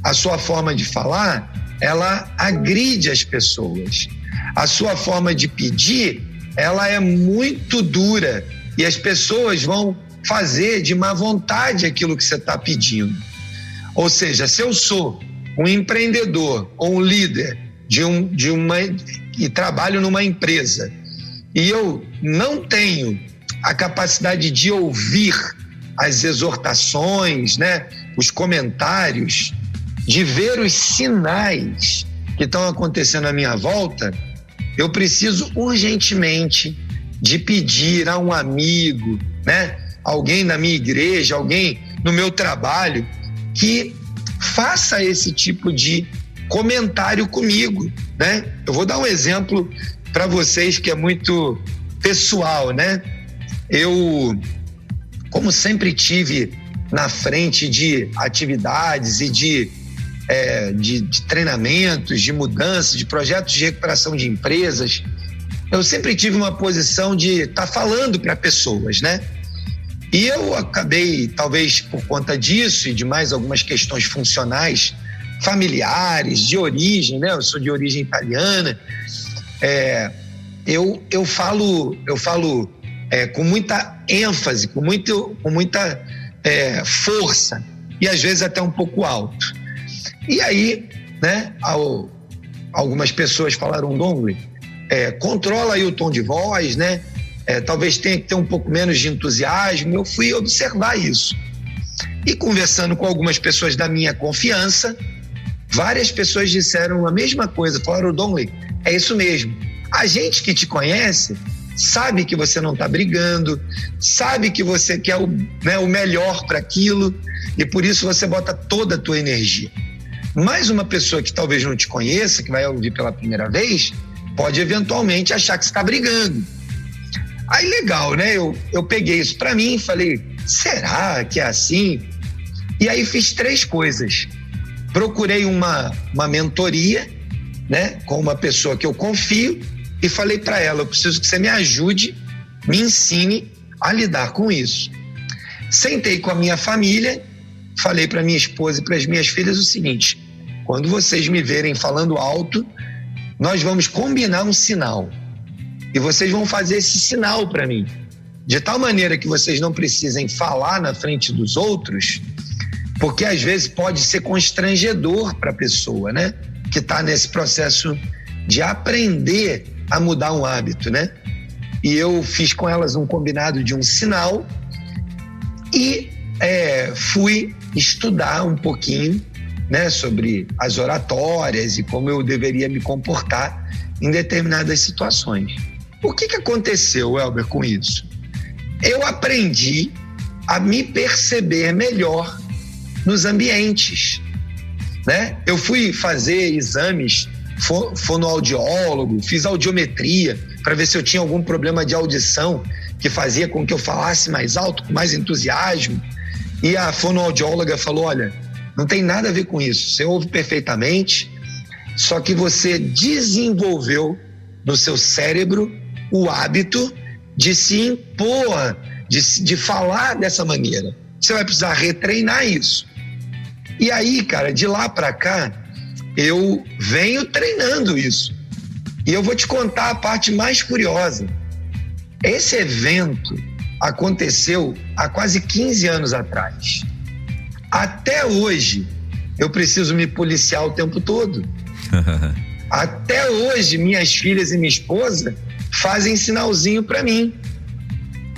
a sua forma de falar, ela agride as pessoas, a sua forma de pedir, ela é muito dura e as pessoas vão fazer de má vontade aquilo que você está pedindo. Ou seja, se eu sou um empreendedor ou um líder e trabalho numa empresa e eu não tenho a capacidade de ouvir as exortações, né, os comentários, de ver os sinais que estão acontecendo à minha volta, eu preciso urgentemente de pedir a um amigo, né, alguém na minha igreja, alguém no meu trabalho, que faça esse tipo de comentário comigo, né? Eu vou dar um exemplo para vocês que é muito pessoal, né? Eu, como sempre tive na frente de atividades e de treinamentos, de mudanças, de projetos de recuperação de empresas, eu sempre tive uma posição de estar falando para pessoas, né? E eu acabei, talvez por conta disso e de mais algumas questões funcionais, familiares, de origem, né? Eu sou de origem italiana, eu falo com muita ênfase, com muita força e às vezes até um pouco alto. E aí, né, algumas pessoas falaram: Dongley, controla aí o tom de voz, né? Talvez tenha que ter um pouco menos de entusiasmo. Eu fui observar isso. E conversando com algumas pessoas da minha confiança, várias pessoas disseram a mesma coisa. Falaram: Dongley, é isso mesmo. A gente que te conhece sabe que você não está brigando, sabe que você quer o melhor para aquilo e por isso você bota toda a tua energia. Mas uma pessoa que talvez não te conheça, que vai ouvir pela primeira vez, pode eventualmente achar que você está brigando. Aí legal, né? Eu peguei isso para mim e falei: será que é assim? E aí fiz 3 coisas. Procurei uma mentoria, né, com uma pessoa que eu confio e falei para ela: eu preciso que você me ajude, me ensine a lidar com isso. Sentei com a minha família, falei para minha esposa e para as minhas filhas o seguinte: quando vocês me verem falando alto, nós vamos combinar um sinal. E vocês vão fazer esse sinal para mim, de tal maneira que vocês não precisem falar na frente dos outros, porque às vezes pode ser constrangedor para a pessoa, né, que está nesse processo de aprender a mudar um hábito, né? E eu fiz com elas um combinado de um sinal e fui estudar um pouquinho, né, sobre as oratórias e como eu deveria me comportar em determinadas situações. O que aconteceu, Elber, com isso? Eu aprendi a me perceber melhor nos ambientes, né? Eu fui fazer exames fonoaudiólogo, fiz audiometria para ver se eu tinha algum problema de audição que fazia com que eu falasse mais alto, com mais entusiasmo. E a fonoaudióloga falou: olha, não tem nada a ver com isso, você ouve perfeitamente, só que você desenvolveu no seu cérebro o hábito de se impor, de falar dessa maneira. Você vai precisar retreinar isso. E aí, cara, de lá para cá, eu venho treinando isso. E eu vou te contar a parte mais curiosa. Esse evento aconteceu há quase 15 anos atrás. Até hoje, eu preciso me policiar o tempo todo. Até hoje, minhas filhas e minha esposa fazem sinalzinho para mim,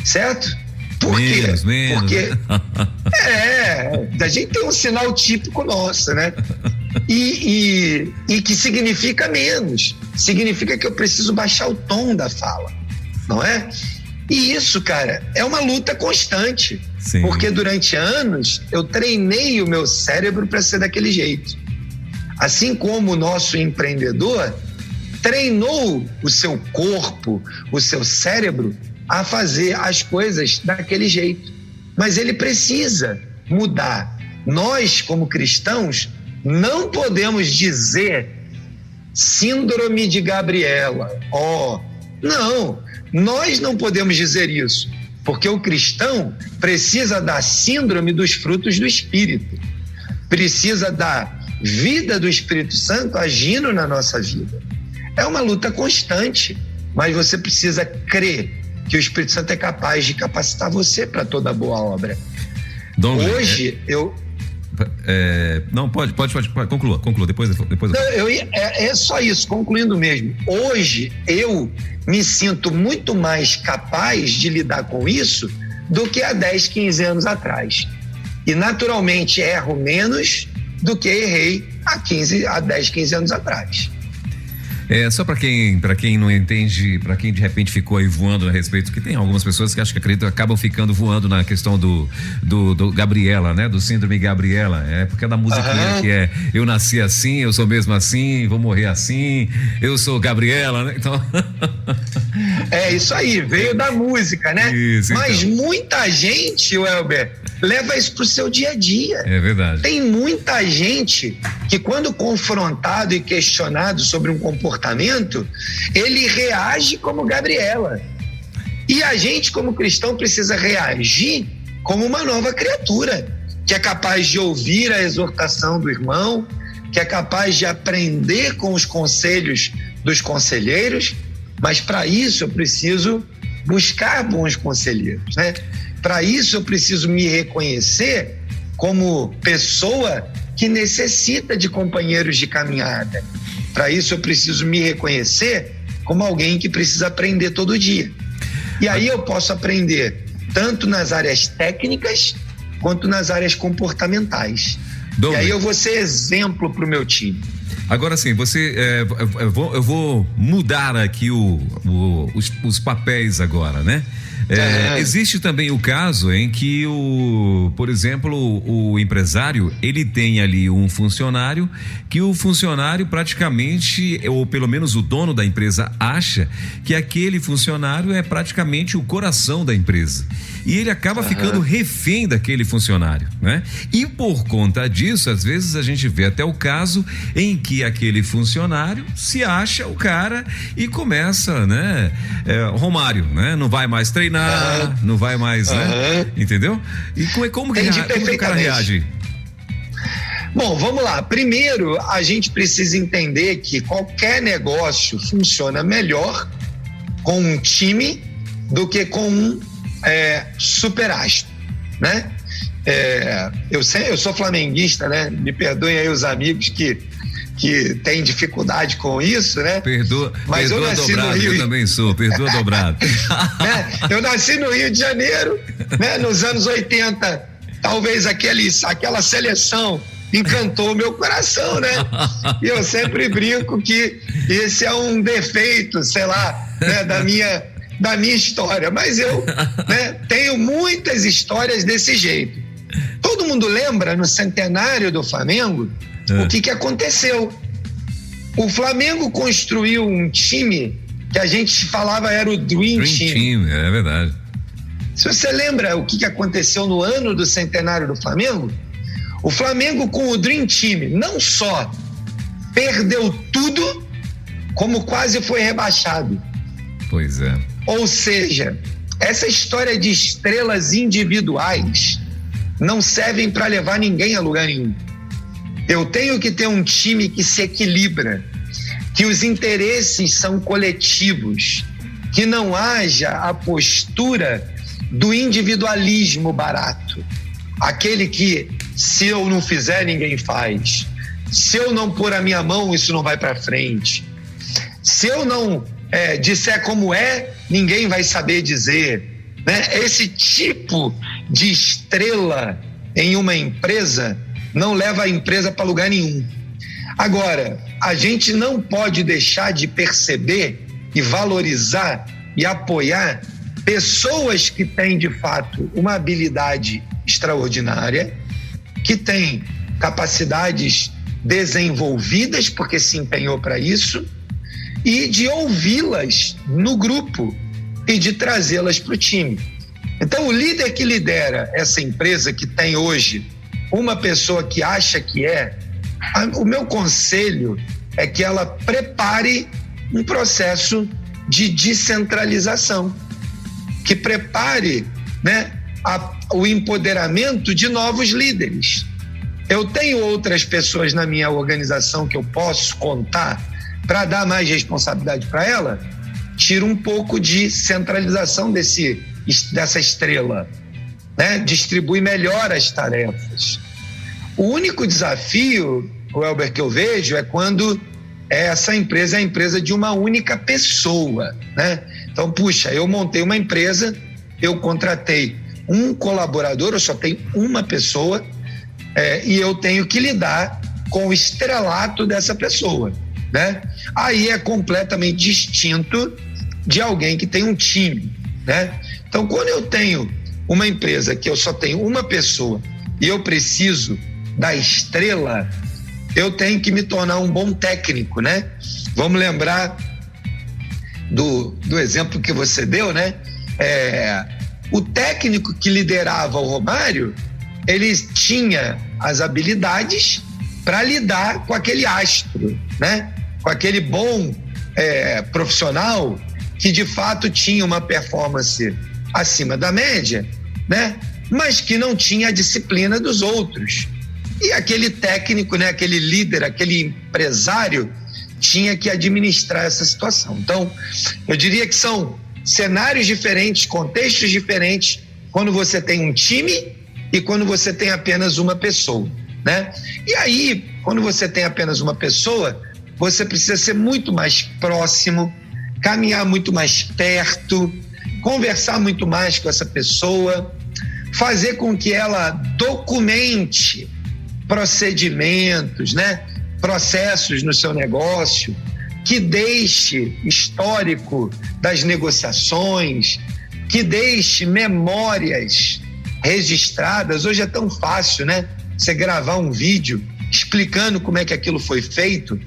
certo? Por quê? Menos. Porque a gente tem um sinal típico nosso, né? E que significa menos. Significa que eu preciso baixar o tom da fala, não é? E isso, cara, é uma luta constante. Sim. Porque durante anos eu treinei o meu cérebro para ser daquele jeito. Assim como o nosso empreendedor treinou o seu corpo, o seu cérebro a fazer as coisas daquele jeito. Mas ele precisa mudar. Nós, como cristãos, não podemos dizer síndrome de Gabriela. Não, nós não podemos dizer isso, porque o cristão precisa da síndrome dos frutos do Espírito, precisa da vida do Espírito Santo agindo na nossa vida. É uma luta constante, mas você precisa crer que o Espírito Santo é capaz de capacitar você para toda boa obra. Hoje, Não, pode, conclua, depois não, é só isso, concluindo mesmo. Hoje, eu me sinto muito mais capaz de lidar com isso do que há 10, 15 anos atrás. E, naturalmente, erro menos do que errei há 10, 15 anos atrás. Só para quem não entende, para quem de repente ficou aí voando a respeito, que tem algumas pessoas que acabam ficando voando na questão do Gabriela, né? Do síndrome Gabriela, porque é da musiquinha que é: eu nasci assim, eu sou mesmo assim, vou morrer assim, eu sou Gabriela, né? Então é isso aí, veio da música, né? Isso, mas então. Muita gente, Welber, leva isso pro seu dia a dia. É verdade. Tem muita gente que, quando confrontado e questionado sobre um comportamento, ele reage como Gabriela. E a gente, como cristão, precisa reagir como uma nova criatura, que é capaz de ouvir a exortação do irmão, que é capaz de aprender com os conselhos dos conselheiros, mas para isso eu preciso buscar bons conselheiros, né? Para isso eu preciso me reconhecer como pessoa que necessita de companheiros de caminhada. Para isso eu preciso me reconhecer como alguém que precisa aprender todo dia. E aí eu posso aprender tanto nas áreas técnicas quanto nas áreas comportamentais. E aí eu vou ser exemplo para o meu time. Agora sim, eu vou mudar aqui os papéis agora, né? Existe também o caso em que por exemplo, o empresário, ele tem ali um funcionário, que o funcionário praticamente, ou pelo menos o dono da empresa acha que aquele funcionário é praticamente o coração da empresa. E ele acaba ficando refém daquele funcionário, né? E por conta disso, às vezes a gente vê até o caso em que aquele funcionário se acha o cara e começa, né? Romário, né? Não vai mais treinar, não vai mais, né? Entendeu? E como que o cara reage? Bom, vamos lá. Primeiro, a gente precisa entender que qualquer negócio funciona melhor com um time do que com um superastro, né? Eu sou flamenguista, né? Me perdoem aí os amigos que têm dificuldade com isso, né? Mas eu nasci dobrado, no Rio. Eu também sou, perdoa dobrado. Eu nasci no Rio de Janeiro, né? Nos anos 80, talvez aquela seleção encantou o meu coração, né? E eu sempre brinco que esse é um defeito, sei lá, né? da minha história, mas eu, né, tenho muitas histórias desse jeito. Todo mundo lembra no centenário do Flamengo o que aconteceu. O Flamengo construiu um time que a gente falava era o Dream Team. É verdade. Se você lembra o que aconteceu no ano do centenário do Flamengo, o Flamengo com o Dream Team não só perdeu tudo, como quase foi rebaixado. Pois é. Ou seja, essa história de estrelas individuais não servem para levar ninguém a lugar nenhum. Eu tenho que ter um time que se equilibra, que os interesses são coletivos, que não haja a postura do individualismo barato. Aquele que, se eu não fizer, ninguém faz. Se eu não pôr a minha mão, isso não vai para frente. Se eu não disser como ninguém vai saber dizer, né? Esse tipo de estrela em uma empresa não leva a empresa para lugar nenhum. Agora, a gente não pode deixar de perceber e valorizar e apoiar pessoas que têm, de fato, uma habilidade extraordinária, que têm capacidades desenvolvidas porque se empenhou para isso, e de ouvi-las no grupo e de trazê-las para o time. Então, o líder que lidera essa empresa, que tem hoje uma pessoa que acha que o meu conselho é que ela prepare um processo de descentralização, que prepare, né, o empoderamento de novos líderes. Eu tenho outras pessoas na minha organização que eu posso contar para dar mais responsabilidade para ela, tira um pouco de centralização dessa estrela, né? Distribui melhor as tarefas. O único desafio, Welber, que eu vejo é quando essa empresa é a empresa de uma única pessoa, né? Então, puxa, eu montei uma empresa, eu contratei um colaborador, eu só tenho uma pessoa, e eu tenho que lidar com o estrelato dessa pessoa, né? Aí é completamente distinto de alguém que tem um time, né? Então, quando eu tenho uma empresa que eu só tenho uma pessoa e eu preciso da estrela, eu tenho que me tornar um bom técnico, né? Vamos lembrar do exemplo que você deu, né? O técnico que liderava o Romário, ele tinha as habilidades para lidar com aquele astro, né? Com aquele bom profissional que de fato tinha uma performance acima da média, né? Mas que não tinha a disciplina dos outros. E aquele técnico, né? Aquele líder, aquele empresário tinha que administrar essa situação. Então, eu diria que são cenários diferentes, contextos diferentes, quando você tem um time e quando você tem apenas uma pessoa, né? E aí, quando você tem apenas uma pessoa, você precisa ser muito mais próximo, caminhar muito mais perto, conversar muito mais com essa pessoa, fazer com que ela documente procedimentos, né? Processos no seu negócio, que deixe histórico das negociações, que deixe memórias registradas. Hoje é tão fácil, né? Você gravar um vídeo explicando como é que aquilo foi feito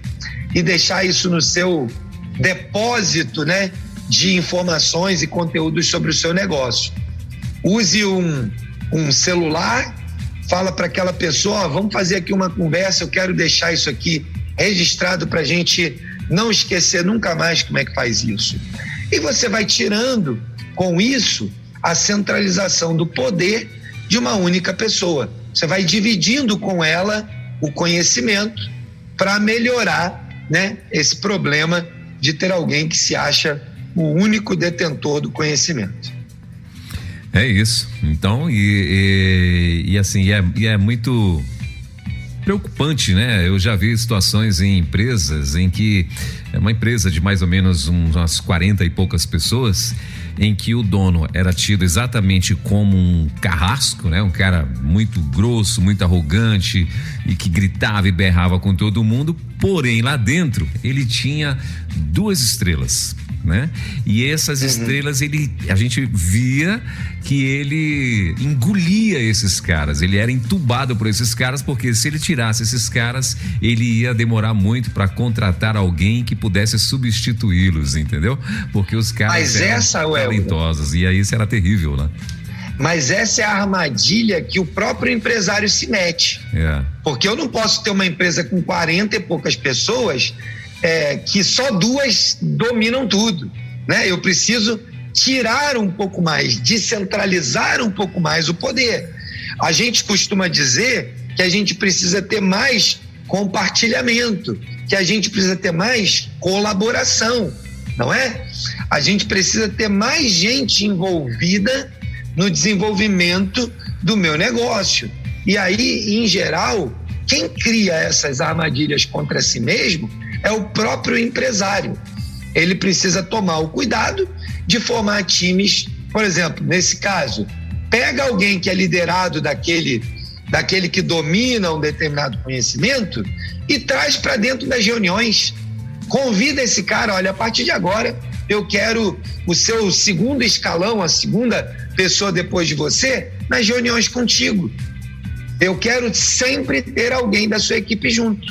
e deixar isso no seu depósito, né, de informações e conteúdos sobre o seu negócio. Use um celular, fala para aquela pessoa, vamos fazer aqui uma conversa, eu quero deixar isso aqui registrado para a gente não esquecer nunca mais como é que faz isso. E você vai tirando com isso a centralização do poder de uma única pessoa. Você vai dividindo com ela o conhecimento para melhorar, né, esse problema de ter alguém que se acha o único detentor do conhecimento. É isso. Então, assim, é muito preocupante, né? Eu já vi situações em empresas em que é uma empresa de mais ou menos umas 40 e poucas pessoas, em que o dono era tido exatamente como um carrasco, né? Um cara muito grosso, muito arrogante e que gritava e berrava com todo mundo, porém lá dentro ele tinha 2 estrelas, né? E essas estrelas a gente via que ele engolia esses caras, ele era entubado por esses caras, porque se ele tirasse esses caras, ele ia demorar muito para contratar alguém que pudesse substituí-los, entendeu? Porque os caras eram talentosos, e aí isso era terrível, né? Mas essa é a armadilha que o próprio empresário se mete. Porque eu não posso ter uma empresa com 40 e poucas pessoas que só 2 dominam tudo, né? Eu preciso tirar um pouco mais, descentralizar um pouco mais o poder. A gente costuma dizer que a gente precisa ter mais compartilhamento, que a gente precisa ter mais colaboração, não é? A gente precisa ter mais gente envolvida no desenvolvimento do meu negócio. E aí, em geral, quem cria essas armadilhas contra si mesmo é o próprio empresário. Ele precisa tomar o cuidado de formar times, por exemplo, nesse caso, pega alguém que é liderado daquele que domina um determinado conhecimento e traz para dentro das reuniões. Convida esse cara, olha, a partir de agora eu quero o seu segundo escalão, a segunda pessoa depois de você, nas reuniões contigo. Eu quero sempre ter alguém da sua equipe junto.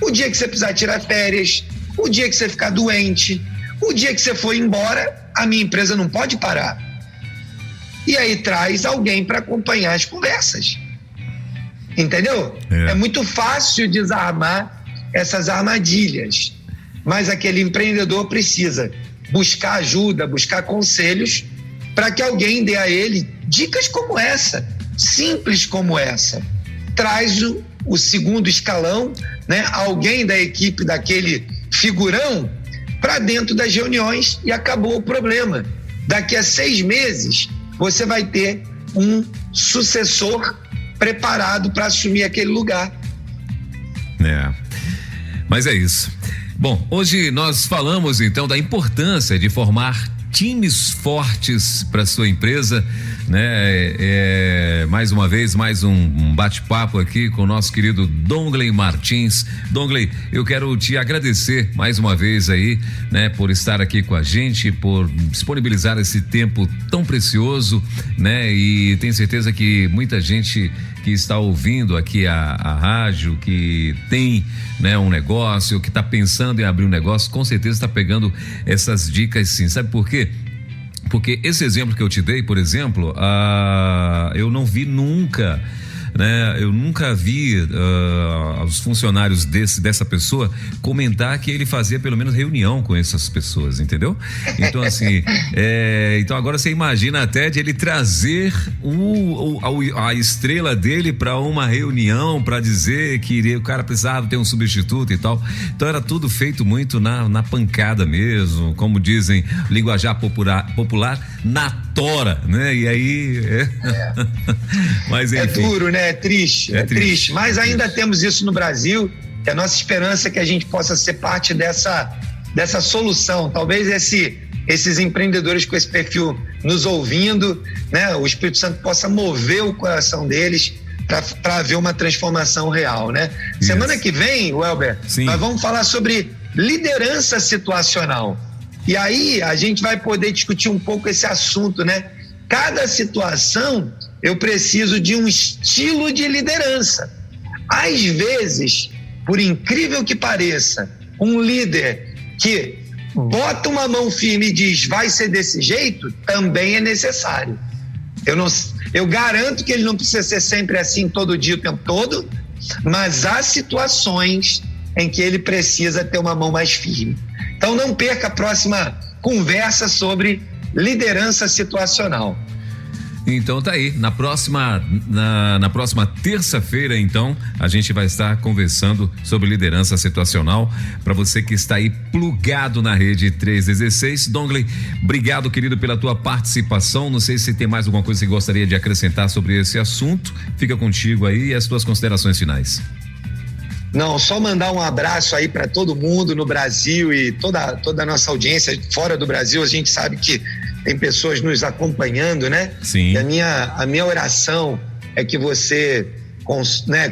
O dia que você precisar tirar férias, o dia que você ficar doente, o dia que você for embora, a minha empresa não pode parar. E aí traz alguém para acompanhar as conversas. Entendeu? É muito fácil desarmar essas armadilhas, mas aquele empreendedor precisa buscar ajuda, buscar conselhos, para que alguém dê a ele dicas como essa, simples como essa. Traz o segundo escalão, né? Alguém da equipe daquele figurão para dentro das reuniões e acabou o problema. Daqui a 6 meses, você vai ter um sucessor preparado para assumir aquele lugar. Mas é isso. Bom, hoje nós falamos então da importância de formar times fortes para sua empresa, né? Mais uma vez, mais um bate-papo aqui com o nosso querido Dongley Martins. Dongley, eu quero te agradecer mais uma vez aí, né, por estar aqui com a gente, por disponibilizar esse tempo tão precioso, né? E tenho certeza que muita gente que está ouvindo aqui a rádio, que tem, né, um negócio, que está pensando em abrir um negócio, com certeza está pegando essas dicas sim. Sabe por quê? Porque esse exemplo que eu te dei, por exemplo, eu não vi nunca, né? Eu nunca vi os funcionários dessa pessoa comentar que ele fazia pelo menos reunião com essas pessoas, entendeu? Então assim, então agora você imagina até de ele trazer a estrela dele para uma reunião para dizer que o cara precisava ter um substituto e tal. Então era tudo feito muito na pancada mesmo, como dizem, linguajar popular, na tora, né? E aí mas enfim. É duro, né? É triste, mas ainda temos isso no Brasil, e a nossa esperança é que a gente possa ser parte dessa solução. Talvez esses empreendedores com esse perfil nos ouvindo, né? O Espírito Santo possa mover o coração deles para haver uma transformação real, né? Yes. Semana que vem, Welber, nós vamos falar sobre liderança situacional. E aí a gente vai poder discutir um pouco esse assunto, né? Cada situação eu preciso de um estilo de liderança. Às vezes, por incrível que pareça, um líder que bota uma mão firme e diz vai ser desse jeito, também é necessário. Eu garanto que ele não precisa ser sempre assim todo dia, o tempo todo, mas há situações em que ele precisa ter uma mão mais firme. Então não perca a próxima conversa sobre liderança situacional. Então tá aí, na próxima terça-feira, então, a gente vai estar conversando sobre liderança situacional para você que está aí plugado na rede 316. Dongley, obrigado, querido, pela tua participação. Não sei se tem mais alguma coisa que você gostaria de acrescentar sobre esse assunto. Fica contigo aí e as tuas considerações finais. Não, só mandar um abraço aí para todo mundo no Brasil e toda a nossa audiência fora do Brasil. A gente sabe que tem pessoas nos acompanhando, né? Sim. E a minha oração é que você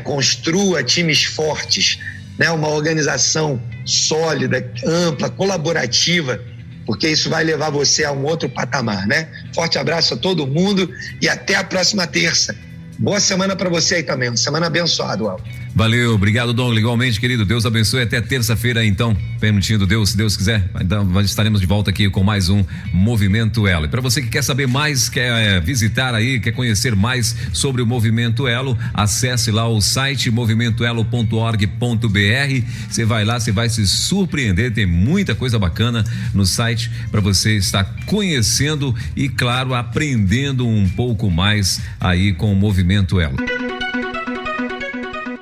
construa times fortes, né? Uma organização sólida, ampla, colaborativa, porque isso vai levar você a um outro patamar, né? Forte abraço a todo mundo e até a próxima terça. Boa semana para você aí também, uma semana abençoada, Al. Valeu, obrigado, Dongley, igualmente, querido, Deus abençoe, até terça-feira então, permitindo Deus, se Deus quiser, então estaremos de volta aqui com mais um Movimento Elo. E para você que quer saber mais, quer visitar aí, quer conhecer mais sobre o Movimento Elo, acesse lá o site movimentoelo.org.br, você vai lá, você vai se surpreender, tem muita coisa bacana no site para você estar conhecendo e, claro, aprendendo um pouco mais aí com o Movimento Elo.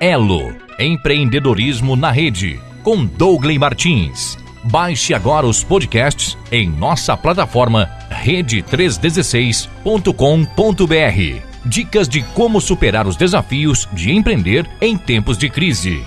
Elo, empreendedorismo na rede, com Dongley Martins. Baixe agora os podcasts em nossa plataforma rede316.com.br. Dicas de como superar os desafios de empreender em tempos de crise.